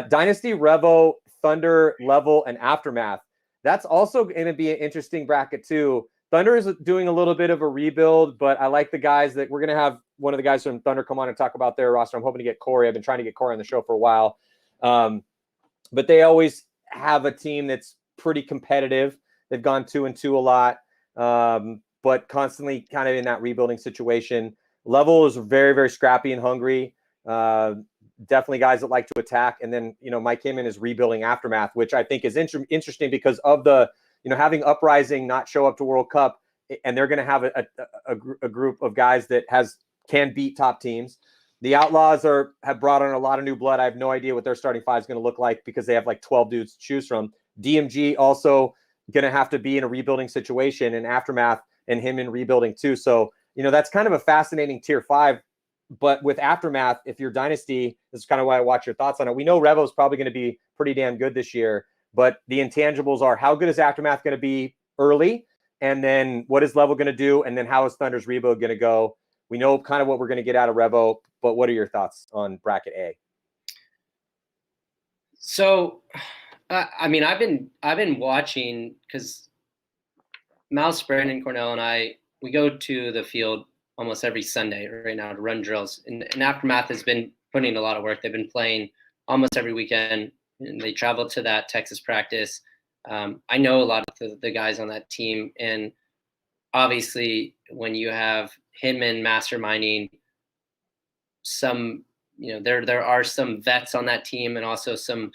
Dynasty, Revo, Thunder, Level, and Aftermath. That's also going to be an interesting bracket too. Thunder is doing a little bit of a rebuild, but I like the guys that we're going to have one of the guys from Thunder come on and talk about their roster. I'm hoping to get Corey. I've been trying to get Corey on the show for a while. But they always have a team that's pretty competitive. They've gone 2-2 a lot, but constantly kind of in that rebuilding situation. Level is very, very scrappy and hungry. Definitely guys that like to attack. And then, Mike Heyman is rebuilding Aftermath, which I think is interesting because of the, having Uprising not show up to World Cup, and they're going to have a group of guys that can beat top teams. The Outlaws have brought on a lot of new blood. I have no idea what their starting five is going to look like because they have like 12 dudes to choose from. DMG also going to have to be in a rebuilding situation, and Aftermath and him in rebuilding too. So, that's kind of a fascinating tier 5. But with Aftermath, if you're Dynasty, this is kind of why I watch your thoughts on it. We know Revo is probably going to be pretty damn good this year, but the intangibles are how good is Aftermath going to be early, and then what is Level going to do, and then how is Thunder's rebuild going to go? We know kind of what we're going to get out of Revo, but what are your thoughts on bracket A? So, I've been watching because Mouse, Brandon, Cornell, and we go to the field almost every Sunday right now to run drills. And Aftermath has been putting a lot of work. They've been playing almost every weekend, and they travel to that Texas practice. I know a lot of the guys on that team, and obviously when you have Hinman masterminding some, there are some vets on that team and also some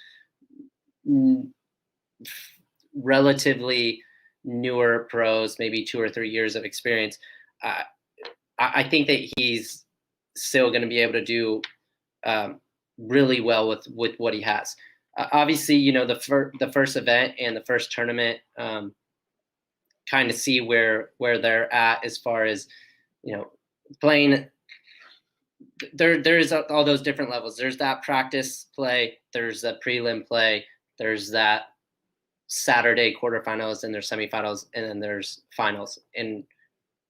relatively newer pros, maybe 2 or 3 years of experience. I think that he's still going to be able to do really well with what he has. Obviously, the first event and the first tournament, kind of see where they're at as far as playing. There's all those different levels. There's that practice play. There's the prelim play. There's that Saturday quarterfinals, and there's semifinals, and then there's finals, and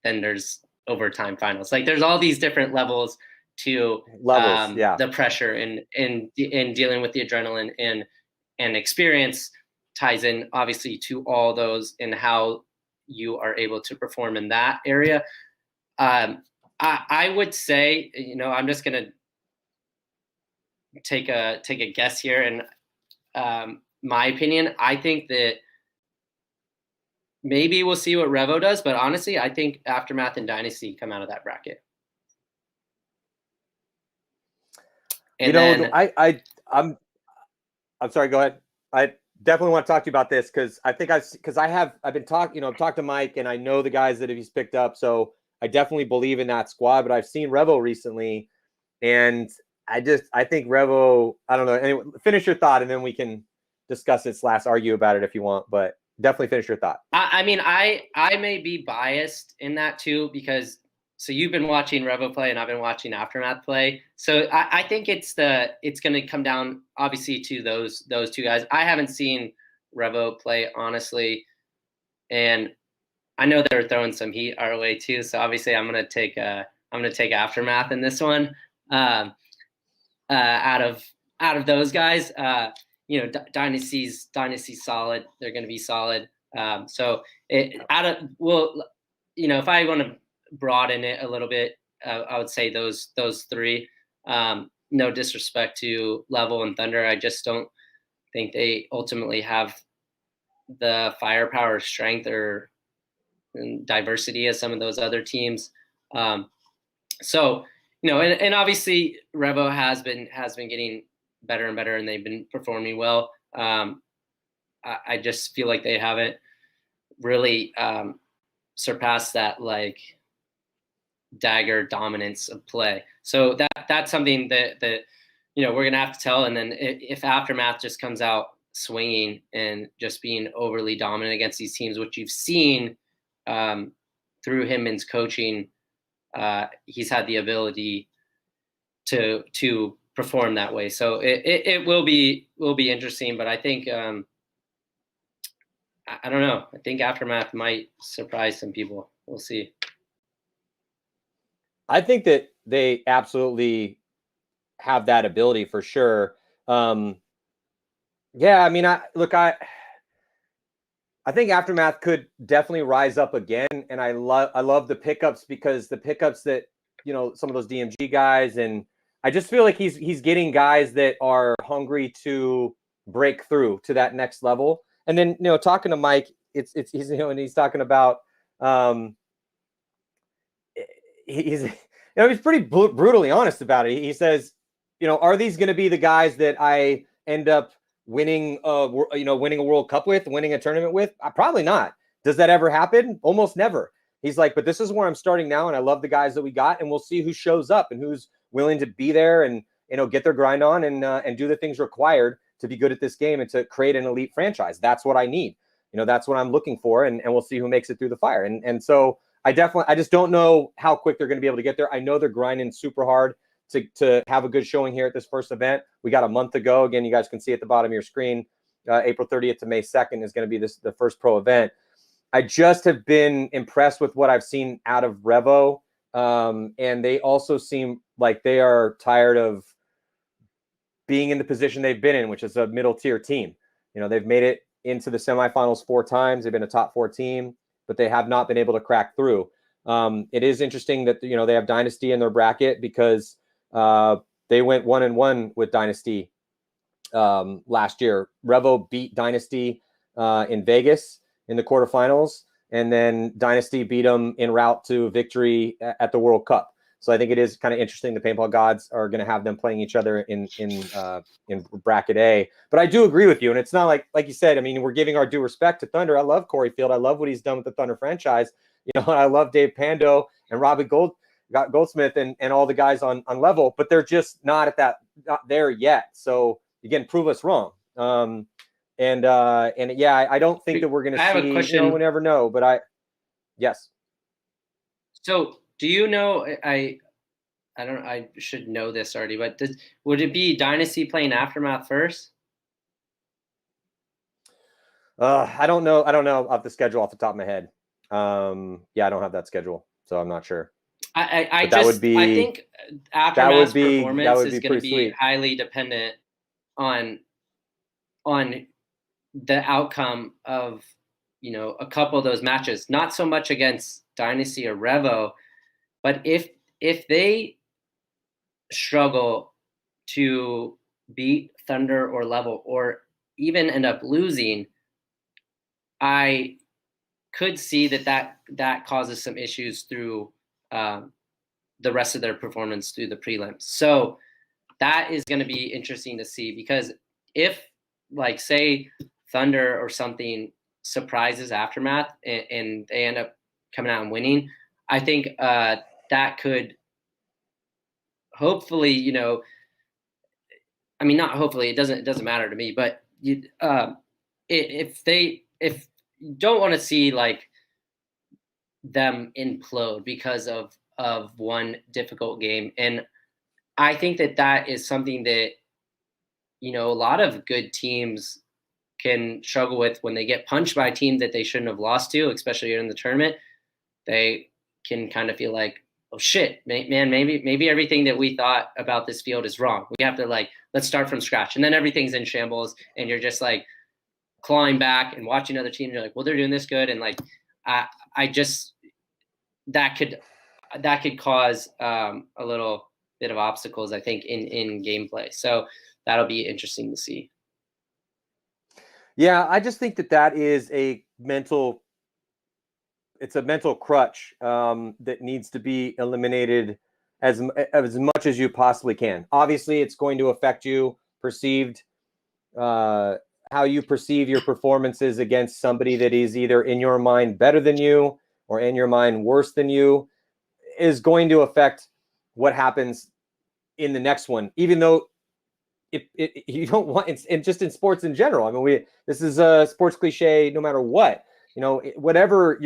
then there's overtime finals. Like there's all these different levels to the pressure and dealing with the adrenaline and experience ties in obviously to all those and how you are able to perform in that area. I would say, I'm just going to take a guess here. And my opinion, I think that maybe we'll see what Revo does, but honestly, I think Aftermath and Dynasty come out of that bracket. And I'm sorry, go ahead. I definitely want to talk to you about this because I've been talking, I've talked to Mike and I know the guys that he's picked up. So I definitely believe in that squad, but I've seen Revo recently and I think Revo, I don't know. Anyway, finish your thought and then we can discuss it / argue about it if you want, but definitely finish your thought. I may be biased in that too, because so you've been watching Revo play and I've been watching Aftermath play. So I think it's going to come down obviously to those two guys. I haven't seen Revo play honestly, and I know they're throwing some heat our way too. So obviously I'm going to take Aftermath in this one. Out of those guys, Dynasty's solid. They're going to be solid. If I want to broaden it a little bit, I would say those three. No disrespect to Level and Thunder, I just don't think they ultimately have the firepower, strength, or diversity as some of those other teams. And obviously Revo has been getting better and better, and they've been performing well. I just feel like they haven't really surpassed that like dagger dominance of play. So that's something that we're gonna have to tell. And then if Aftermath just comes out swinging and just being overly dominant against these teams, which you've seen through Hinman's coaching, he's had the ability to perform that way. So it will be interesting, but I think I don't know. I think Aftermath might surprise some people. We'll see. I think that they absolutely have that ability for sure. Yeah, I mean, I think Aftermath could definitely rise up again, and I love the pickups, because the pickups that, some of those DMG guys, and I just feel like he's getting guys that are hungry to break through to that next level. And then, talking to Mike, he's and he's talking about he's he's pretty brutally honest about it. He says, are these going to be the guys that I end up winning winning a World Cup with, winning a tournament with? Probably not. Does that ever happen? Almost never. He's like, but this is where I'm starting now, and I love the guys that we got, and we'll see who shows up and who's willing to be there and get their grind on and do the things required to be good at this game and to create an elite franchise. That's what I need. That's what I'm looking for, and we'll see who makes it through the fire. And so I just don't know how quick they're going to be able to get there. I know they're grinding super hard to have a good showing here at this first event. We got a month to go. Again, you guys can see at the bottom of your screen, April 30th to May 2nd is going to be the first pro event. I just have been impressed with what I've seen out of Revo. And they also seem like they are tired of being in the position they've been in, which is a middle tier team. They've made it into the semifinals 4 times. They've been a top 4 team, but they have not been able to crack through. It is interesting that, they have Dynasty in their bracket, because they went 1-1 with Dynasty last year. Revo beat Dynasty in Vegas in the quarterfinals, and then Dynasty beat them en route to victory at the World Cup. So I think it is kind of interesting. The Paintball Gods are going to have them playing each other in bracket A. But I do agree with you, and it's not like you said. I mean, we're giving our due respect to Thunder. I love Corey Field. I love what he's done with the Thunder franchise. I love Dave Pando and Robbie Goldsmith and all the guys on level, but they're just not there yet. So again, prove us wrong. And yeah, I don't think that we're going to see. I have a question. We never know, but yes. So do you know? I don't. I should know this already, but would it be Dynasty playing Aftermath first? I don't know. I don't know off the schedule off the top of my head. Yeah, I don't have that schedule, so I'm not sure. I think Aftermath's performance is going to be highly dependent on the outcome of a couple of those matches. Not so much against Dynasty or Revo, but if they struggle to beat Thunder or Level, or even end up losing, I could see that causes some issues through the rest of their performance through the prelims. So that is going to be interesting to see, because if, like, say Thunder or something surprises Aftermath and they end up coming out and winning, I think that could hopefully, I mean, not hopefully, it doesn't matter to me, but if you don't want to see like them implode because of one difficult game. And I think that is something that, a lot of good teams can struggle with when they get punched by a team that they shouldn't have lost to, especially in the tournament. They can kind of feel like, oh shit, man, maybe everything that we thought about this field is wrong. We have to let's start from scratch. And then everything's in shambles and you're just like clawing back and watching other teams. You're like, well, they're doing this good. And that could cause a little bit of obstacles, I think, in gameplay. So that'll be interesting to see. Yeah, I just think that is it's a mental crutch that needs to be eliminated as much as you possibly can. Obviously, it's going to affect you how you perceive your performances against somebody that is either in your mind better than you or in your mind worse than you, is going to affect what happens in the next one, even though you don't want, and just in sports in general. I mean, this is a sports cliche no matter what. Whatever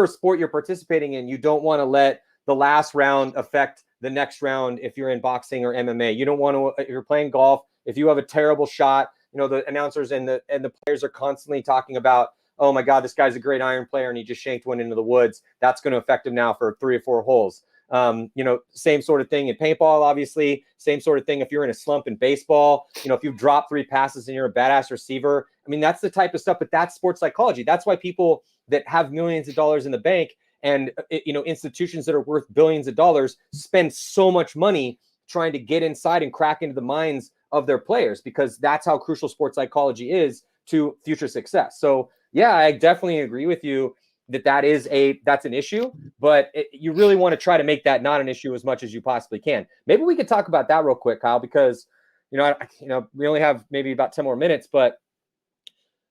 sport you're participating in, you don't want to let the last round affect the next round. If you're in boxing or MMA, you don't want to. If you're playing golf, if you have a terrible shot, the announcers and the players are constantly talking about, oh my God, this guy's a great iron player and he just shanked one into the woods. That's going to affect him now for 3 or 4 holes. Same sort of thing in paintball, obviously. Same sort of thing if you're in a slump in baseball. If you've dropped 3 passes and you're a badass receiver. I mean, that's the type of stuff, but that's sports psychology. That's why people that have millions of dollars in the bank and, institutions that are worth billions of dollars spend so much money trying to get inside and crack into the minds of their players, because that's how crucial sports psychology is to future success. So yeah, I definitely agree with you that's an issue, but you really want to try to make that not an issue as much as you possibly can. Maybe we could talk about that real quick, Kyle, because we only have maybe about 10 more minutes, but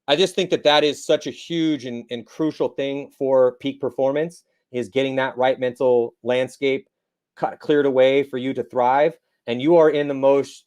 I just think that is such a huge and crucial thing for peak performance, is getting that right mental landscape cleared away for you to thrive. And you are in the most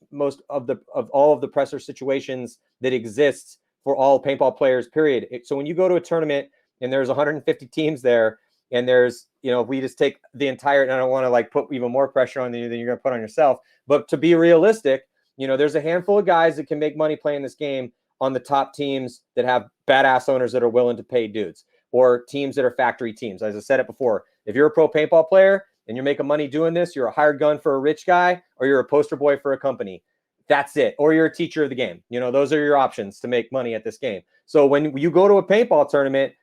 of all of the pressure situations that exists for all paintball players, period. So when you go to a tournament and there's 150 teams there, and there's, if we just take the entire, and I don't want to like put even more pressure on you than you're going to put on yourself, but to be realistic, there's a handful of guys that can make money playing this game on the top teams that have badass owners that are willing to pay dudes, or teams that are factory teams. As I said it before, if you're a pro paintball player and you're making money doing this, you're a hired gun for a rich guy, or you're a poster boy for a company. That's it. Or you're a teacher of the game. Those are your options to make money at this game. So when you go to a paintball tournament,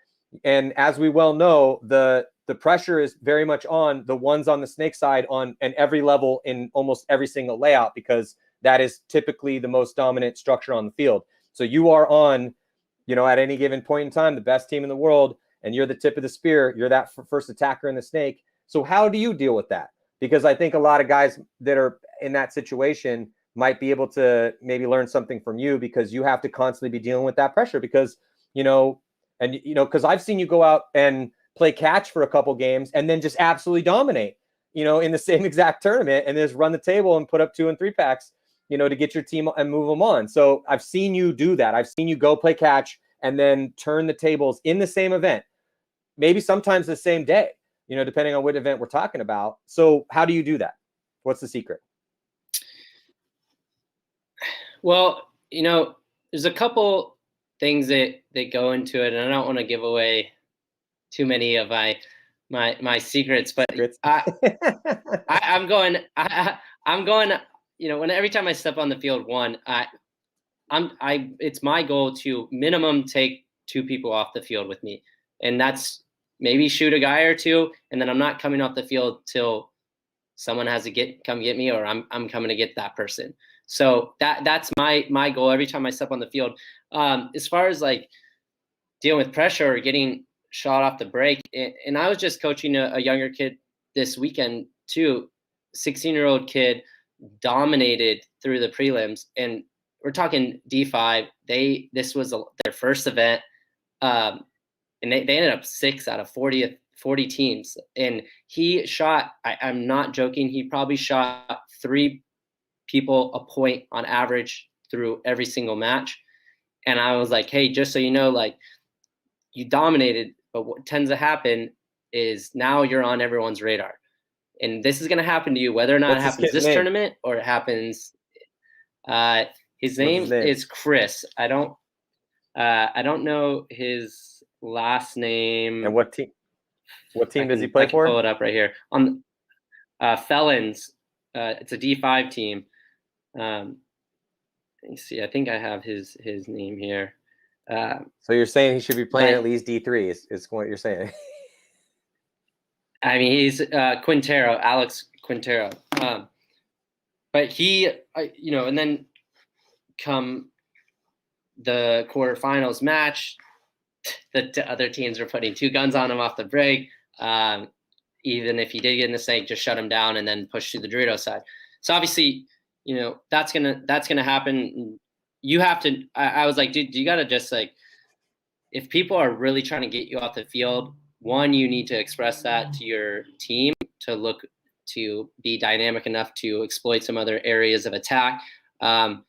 and as we well know, the pressure is very much on the ones on the snake side and every level in almost every single layout, because that is typically the most dominant structure on the field. So you are on, at any given point in time, the best team in the world, and you're the tip of the spear. You're that first attacker in the snake. So how do you deal with that? Because I think a lot of guys that are in that situation might be able to maybe learn something from you, because you have to constantly be dealing with that pressure, because, because I've seen you go out and play catch for a couple games and then just absolutely dominate, in the same exact tournament, and just run the table and put up 2 and 3 packs, to get your team and move them on. So I've seen you do that. I've seen you go play catch and then turn the tables in the same event, maybe sometimes the same day, depending on what event we're talking about. So how do you do that? What's the secret? Well, there's a couple things that go into it, and I don't want to give away too many of my secrets, but I'm going, every time I step on the field, it's my goal to minimum take 2 people off the field with me. And that's maybe shoot a guy or 2. And then I'm not coming off the field till someone has to come get me, or I'm coming to get that person. So that's my goal every time I step on the field. As far as like dealing with pressure or getting shot off the break, and I was just coaching a younger kid this weekend too, 16-year-old kid, dominated through the prelims, and we're talking D5. This was their first event, and they ended up 6 out of 40 teams, and he shot. I'm not joking. He probably shot 3 people a point on average through every single match. And I was like, hey, just so you know, like, you dominated, but what tends to happen is now you're on everyone's radar. And this is going to happen to you, whether or not it happens this tournament or it happens. His name is Chris. I don't know his last name. And what team does he play for? Pull it up right here on Felons. It's a D5 team. Let me see. I think I have his name here. So you're saying he should be playing at least D3 is what you're saying. I mean, he's Quintero, Alex Quintero. But he, and then come the quarterfinals match, the other teams are putting 2 guns on him off the break. Even if he did get in the snake, just shut him down and then push to the Dorito side. So obviously, that's gonna happen. You have to. I was like, dude, you gotta just like, if people are really trying to get you off the field, one, you need to express that to your team to be dynamic enough to exploit some other areas of attack, and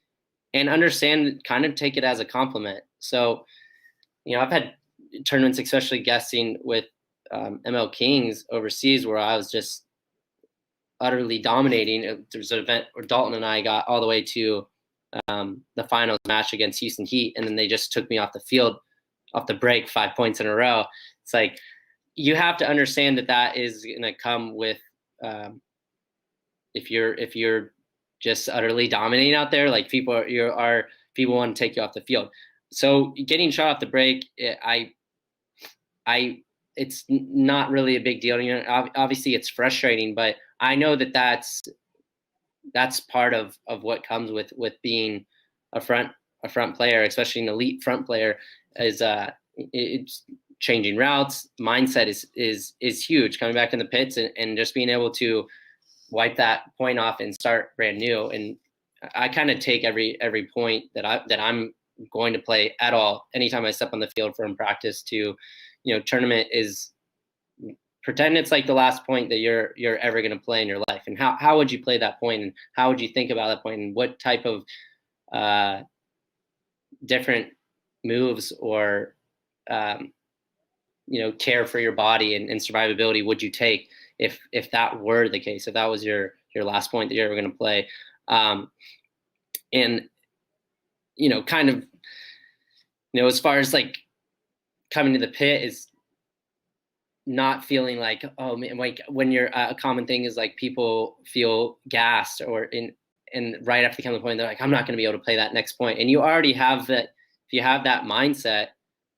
understand, kind of take it as a compliment. So, I've had tournaments, especially guesting with ML Kings overseas, where I was just utterly dominating. There's an event where Dalton and I got all the way to the finals match against Houston Heat, and then they just took me off the field, off the break, 5 points in a row. It's like, you have to understand that is going to come with if you're just utterly dominating out there, like people want to take you off the field. So getting shot off the break, it's not really a big deal. You know, obviously it's frustrating, but I know that that's part of what comes with being a front player, especially an elite front player, is it's changing routes. Mindset is huge. Coming back in the pits and just being able to wipe that point off and start brand new. And I kind of take every point that I'm going to play at all, anytime I step on the field from practice to, you know, tournament, is pretend it's like the last point that you're ever going to play in your life. And how would you play that point, and how would you think about that point, and what type of different moves or you know, care for your body and survivability would you take if that were the case, if that was your last point that you're ever going to play. And you know, kind of, you know, as far as like coming to the pit, is not feeling like, oh man, like when you're a common thing is like people feel gassed and right after they come to the point, they're like, I'm not going to be able to play that next point. And you already have that. If you have that mindset,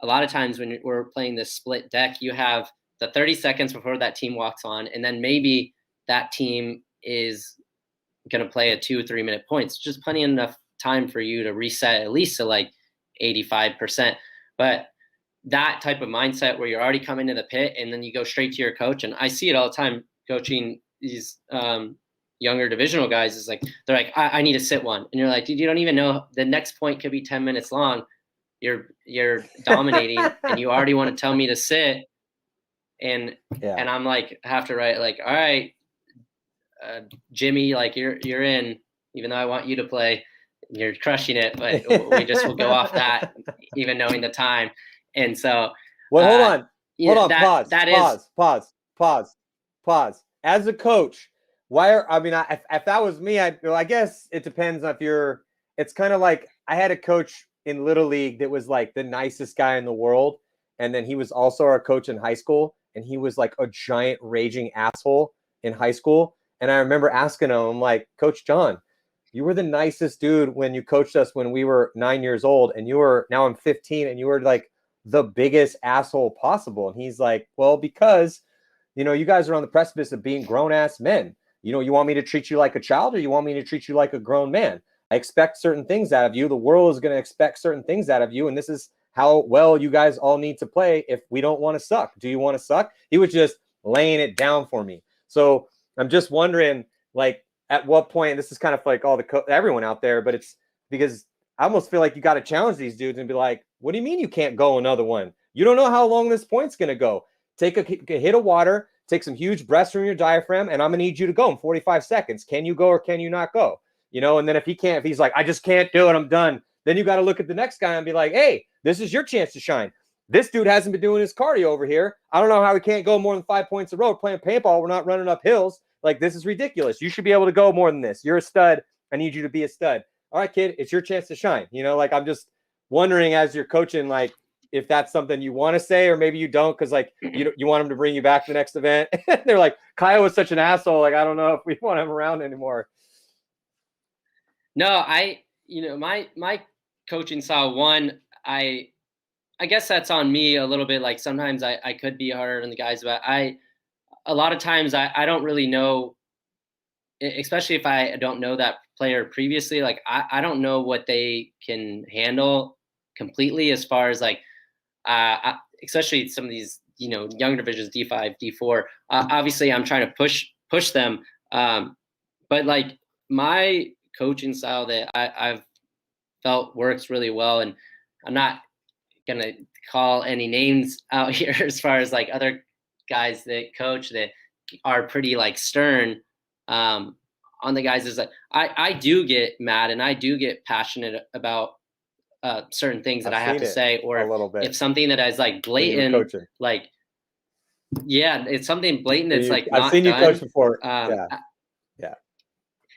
a lot of times when we're playing this split deck, you have the 30 seconds before that team walks on, and then maybe that team is going to play a 2 or 3 minute points, just plenty enough time for you to reset at least to like 85%. But that type of mindset where you're already coming to the pit and then you go straight to your coach, and I see it all the time coaching these younger divisional guys, is like, they're like, I need to sit one. And you're like, dude, you don't even know the next point could be 10 minutes long. You're dominating and you already want to tell me to sit. And I'm like, have to write like, all right, Jimmy, like you're in, even though I want you to play, you're crushing it, but we just will go off that, even knowing the time. And so, well, hold on, pause. As a coach, if that was me, I guess it depends on it's kind of like, I had a coach in Little League that was like the nicest guy in the world. And then he was also our coach in high school. And he was like a giant raging asshole in high school. And I remember asking him, I'm like, Coach John, you were the nicest dude when you coached us when we were 9 years old. And now I'm 15, and you were like the biggest asshole possible. And he's like, well, because, you know, you guys are on the precipice of being grown ass men. You know, you want me to treat you like a child, or you want me to treat you like a grown man? I expect certain things out of you. The world is going to expect certain things out of you. And this is how well you guys all need to play if we don't want to suck. Do you want to suck? He was just laying it down for me. So I'm just wondering, like, at what point, this is kind of like everyone out there, but it's because I almost feel like you got to challenge these dudes and be like, what do you mean you can't go another one? You don't know how long this point's going to go. Take a hit of water, take some huge breaths from your diaphragm, and I'm going to need you to go in 45 seconds. Can you go or can you not go? You know, and then if he's like, I just can't do it, I'm done. Then you got to look at the next guy and be like, hey, this is your chance to shine. This dude hasn't been doing his cardio over here. I don't know how he can't go more than 5 points a road playing paintball. We're not running up hills. Like, this is ridiculous. You should be able to go more than this. You're a stud. I need you to be a stud. All right, kid, it's your chance to shine. You know, like, I'm just wondering as you're coaching, like, if that's something you want to say, or maybe you don't, because like you want him to bring you back to the next event. They're like, Kyle was such an asshole. Like, I don't know if we want him around anymore. No, my coaching style, I guess that's on me a little bit. Like, sometimes I could be harder on the guys, but a lot of times I don't really know, especially if I don't know that player previously. Like, I don't know what they can handle completely, as far as like, especially some of these, you know, younger divisions, D5, D4. Obviously, I'm trying to push them, but like my coaching style that I've felt works really well, and I'm not gonna call any names out here as far as like other guys that coach that are pretty like stern on the guys, is that I do get mad and I do get passionate about certain things that I have to say, or if something that is like blatant, like, yeah, it's something blatant that's like I've seen you coach before. Yeah.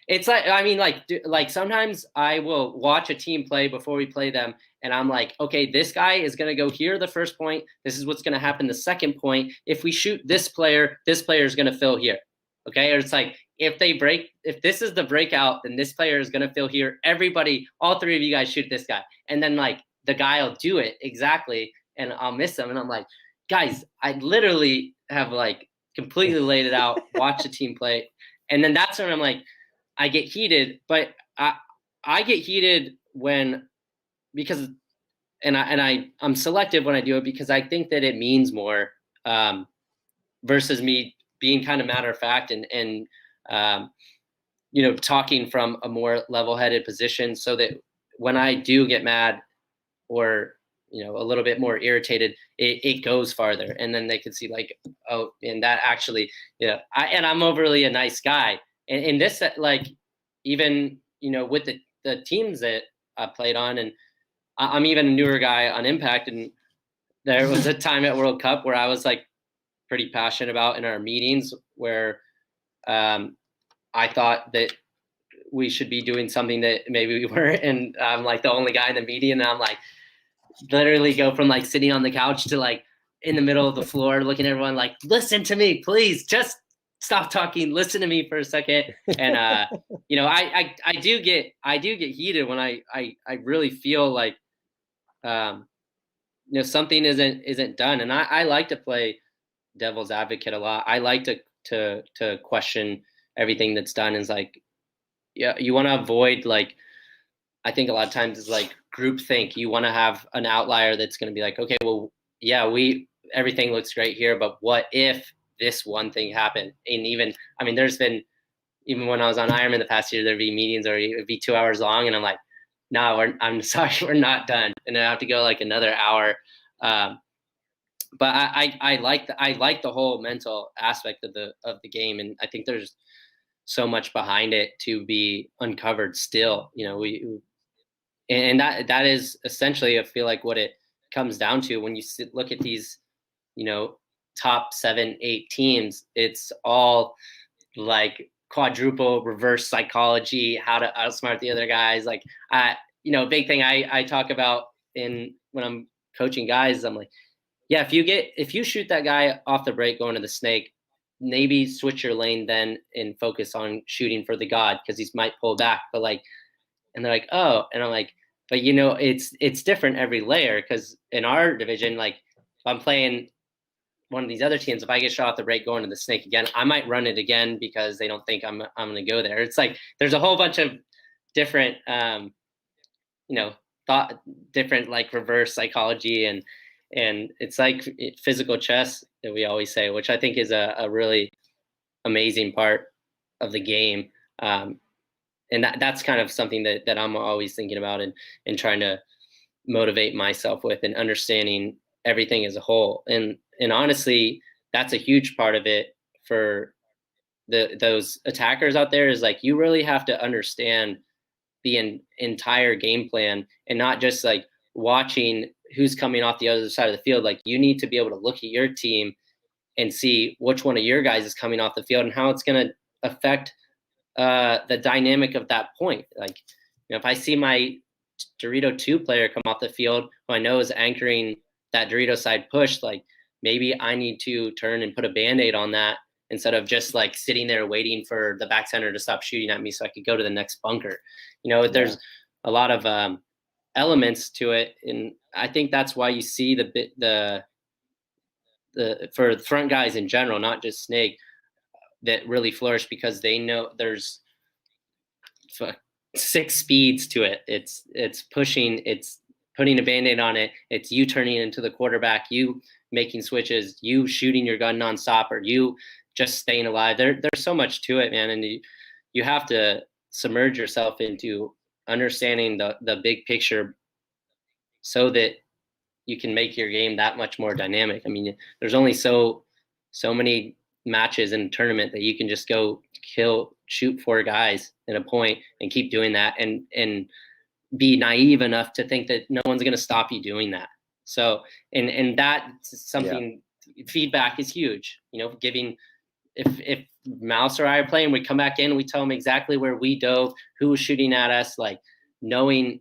It's like, I mean, like sometimes I will watch a team play before we play them, and I'm like, okay, this guy is going to go here the first point. This is what's going to happen the second point. If we shoot this player is going to fill here. Okay. Or it's like, if this is the breakout, then this player is going to feel here. Everybody, all three of you guys shoot this guy. And then like the guy will do it exactly. And I'll miss him. And I'm like, guys, I literally have like completely laid it out, watch the team play. And then that's when I'm like, I get heated, but I get heated because I'm selective when I do it, because I think that it means more, versus me being kind of matter of fact and talking from a more level-headed position, so that when I do get mad or a little bit more irritated, it goes farther, and then they can see like, oh, and that actually, I'm overly a nice guy, and this, like, even with the teams that I played on, and I'm even a newer guy on Impact, and there was a time at World Cup where I was like pretty passionate about in our meetings, where I thought that we should be doing something that maybe we weren't, and I'm like the only guy in the meeting, and I'm like literally go from like sitting on the couch to like in the middle of the floor looking at everyone like, listen to me, please, just stop talking, listen to me for a second. And I do get heated when I really feel like something isn't done. And I like to play devil's advocate a lot. I like to question everything that's done. Is like, yeah, you want to avoid, like, I think a lot of times it's like groupthink. You want to have an outlier that's going to be like, okay, well, yeah, everything looks great here, but what if this one thing happened? And even, I mean, there's been, even when I was on Ironmen the past year, there'd be meetings or it'd be 2 hours long, and I'm like, no, I'm sorry, we're not done, and I have to go like another hour. But I like the whole mental aspect of the game, and I think there's so much behind it to be uncovered still. And that is essentially, I feel like, what it comes down to when you look at these, top 7, 8 teams. It's all like quadruple reverse psychology, how to outsmart the other guys. Like, big thing I talk about when I'm coaching guys, I'm like, yeah, if you shoot that guy off the break going to the snake, maybe switch your lane then and focus on shooting for the god, because he might pull back. But like, and they're like, oh, and I'm like, but it's different every layer, because in our division, like, if I'm playing one of these other teams, if I get shot off the break going to the snake again, I might run it again because they don't think I'm going to go there. It's like there's a whole bunch of different different like reverse psychology, and it's like physical chess that we always say, which I think is a really amazing part of the game. And that's kind of something that I'm always thinking about and trying to motivate myself with, and understanding everything as a whole. And honestly, that's a huge part of it for those attackers out there, is like, you really have to understand the entire game plan, and not just like watching who's coming off the other side of the field. Like, you need to be able to look at your team and see which one of your guys is coming off the field and how it's going to affect the dynamic of that point. Like, if I see my Dorito 2 player come off the field who I know is anchoring that Dorito side push, like, maybe I need to turn and put a Band-Aid on that, instead of just like sitting there waiting for the back center to stop shooting at me so I could go to the next bunker. There's a lot of elements to it, and I think that's why you see the for front guys in general, not just Snake, that really flourish, because they know there's 6 speeds to it. It's pushing, it's putting a Band-Aid on it, it's you turning into the quarterback, you making switches, you shooting your gun nonstop, or you just staying alive. There's so much to it, man, and you have to submerge yourself into understanding the big picture, so that you can make your game that much more dynamic. I mean, there's only so many matches in a tournament that you can just go shoot 4 guys in a point and keep doing that, and be naive enough to think that no one's going to stop you doing that. So, and that's something, feedback is huge, giving, if Mouse or I are playing, we come back in, we tell them exactly where we dove, who was shooting at us, like knowing,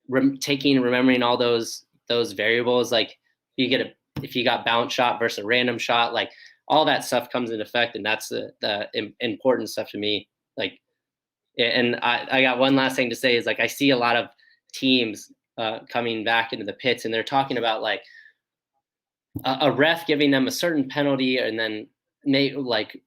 remembering all those variables. Like, if you got bounce shot versus a random shot, like all that stuff comes into effect, and that's the important stuff to me. Like, and I got one last thing to say is, like, I see a lot of teams coming back into the pits, and they're talking about like a ref giving them a certain penalty, and then like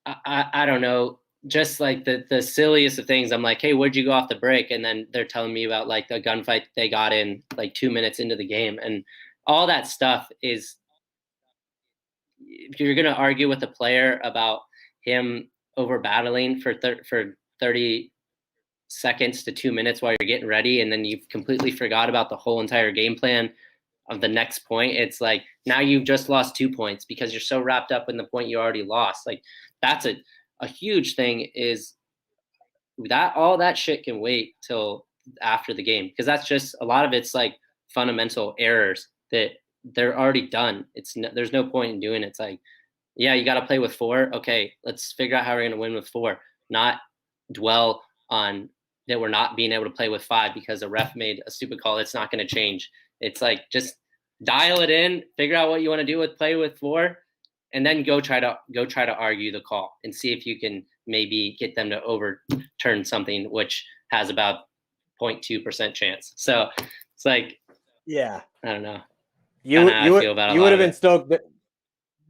I don't know, just like the silliest of things. I'm like, hey, where'd you go off the break? And then they're telling me about like the gunfight they got in like 2 minutes into the game, and all that stuff is, if you're going to argue with a player about him over battling for 30 seconds to 2 minutes while you're getting ready, and then you've completely forgot about the whole entire game plan of the next point, it's like now you've just lost 2 points because you're so wrapped up in the point you already lost. Like, that's a huge thing, is that all that shit can wait till after the game, because that's just a lot of it's like fundamental errors that they're already done. There's no point in doing it. It's like, yeah, you got to play with 4. Okay, let's figure out how we're going to win with 4, not dwell on that we're not being able to play with 5 because a ref made a stupid call. It's not going to change. It's like, just dial it in, figure out what you want to do with play with 4, and then go try to argue the call and see if you can maybe get them to overturn something which has about 0.2% chance. So it's like, yeah, I don't know. You would have been stoked.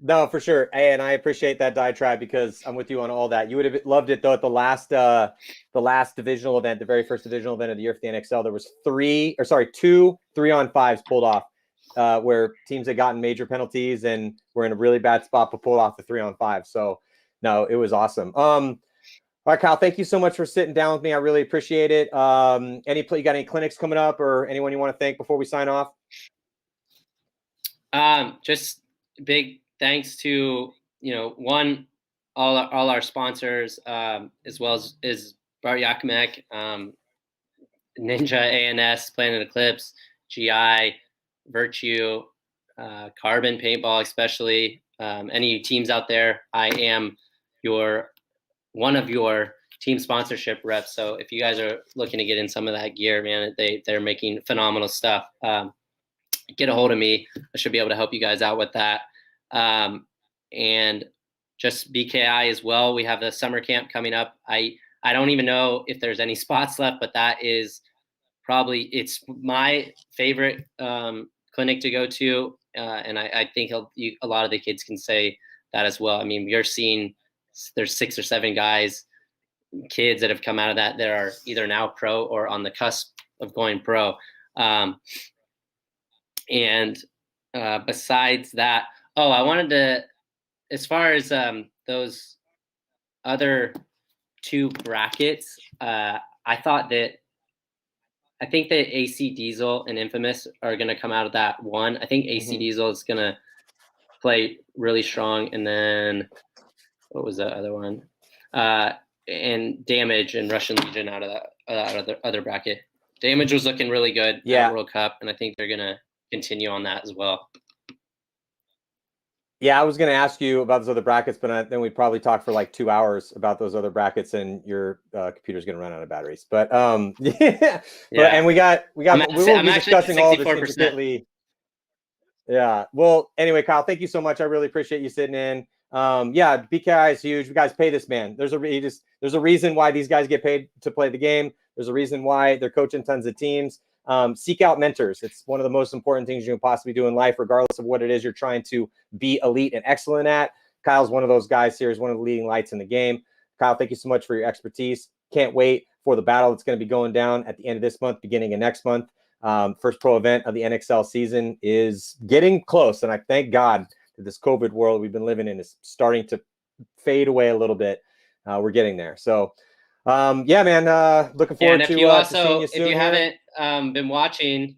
No, for sure. And I appreciate that diatribe, because I'm with you on all that. You would have loved it though at the last divisional event, the very first divisional event of the year for the NXL. There was 2 3-on-5s pulled off, where teams had gotten major penalties and were in a really bad spot to pull off the 3-on-5. So no, it was awesome. All right, Kyle, thank you so much for sitting down with me. I really appreciate it. You got any clinics coming up, or anyone you want to thank before we sign off? Just big thanks to, all our sponsors, as well as Bart Yakimek, Ninja ANS, Planet Eclipse, GI, Virtue, Carbon Paintball, especially, any teams out there. I am one of your team sponsorship reps. So if you guys are looking to get in some of that gear, man, they're making phenomenal stuff. Get a hold of me. I should be able to help you guys out with that. And just BKI as well. We have the summer camp coming up. I don't even know if there's any spots left, but that is it's my favorite clinic to go to. And I think a lot of the kids can say that as well. I mean, you're seeing there's 6 or 7 kids that have come out of that are either now pro or on the cusp of going pro. And besides that, I wanted to, as far as those other 2 brackets, I think that AC Diesel and Infamous are going to come out of that one. I think AC Diesel is going to play really strong. And then what was the other one? And Damage and Russian Legion out of that other bracket. Damage was looking really good at World Cup, and I think they're going to continue on that as well. Yeah, I was going to ask you about those other brackets, but then we'd probably talk for like 2 hours about those other brackets, and your computer's going to run out of batteries. But yeah. And we will be discussing all this intricately. Yeah. Well, anyway, Kyle, thank you so much. I really appreciate you sitting in. BKI is huge. You guys pay this man. There's a reason why these guys get paid to play the game. There's a reason why they're coaching tons of teams. Seek out mentors. It's one of the most important things you can possibly do in life, regardless of what it is you're trying to be elite and excellent at. Kyle's one of those guys here. He's one of the leading lights in the game. Kyle, thank you so much for your expertise. Can't wait for the battle that's going to be going down at the end of this month, beginning of next month. First pro event of the NXL season is getting close, and I thank God that this COVID world we've been living in is starting to fade away a little bit. We're getting there. So, man, looking forward to seeing you soon. If you haven't been watching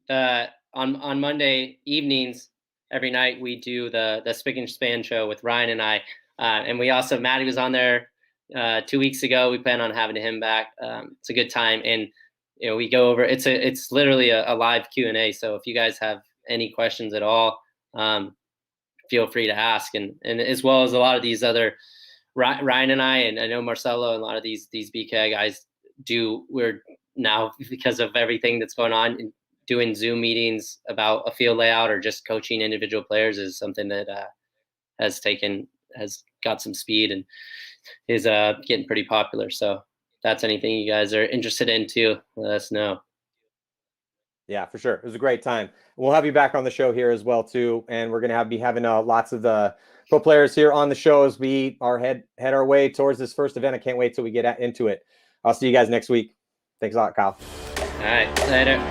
on Monday evenings, every night we do the Spick and Span show with Ryan and I, and we also, Matty was on there 2 weeks ago. We plan on having him back. It's a good time, and we go over. It's literally a live Q&A. So if you guys have any questions at all, feel free to ask, and as well as a lot of these other Ryan and I know Marcelo and a lot of these BK guys we're now, because of everything that's going on, doing Zoom meetings about a field layout or just coaching individual players is something that has got some speed and is getting pretty popular. So that's anything you guys are interested in too, let us know. Yeah, for sure. It was a great time. We'll have you back on the show here as well too, and we're gonna be having lots of the pro players here on the show as we are head our way towards this first event. I can't wait till we get into it. I'll see you guys next week. Thanks a lot, Kyle. All right, later.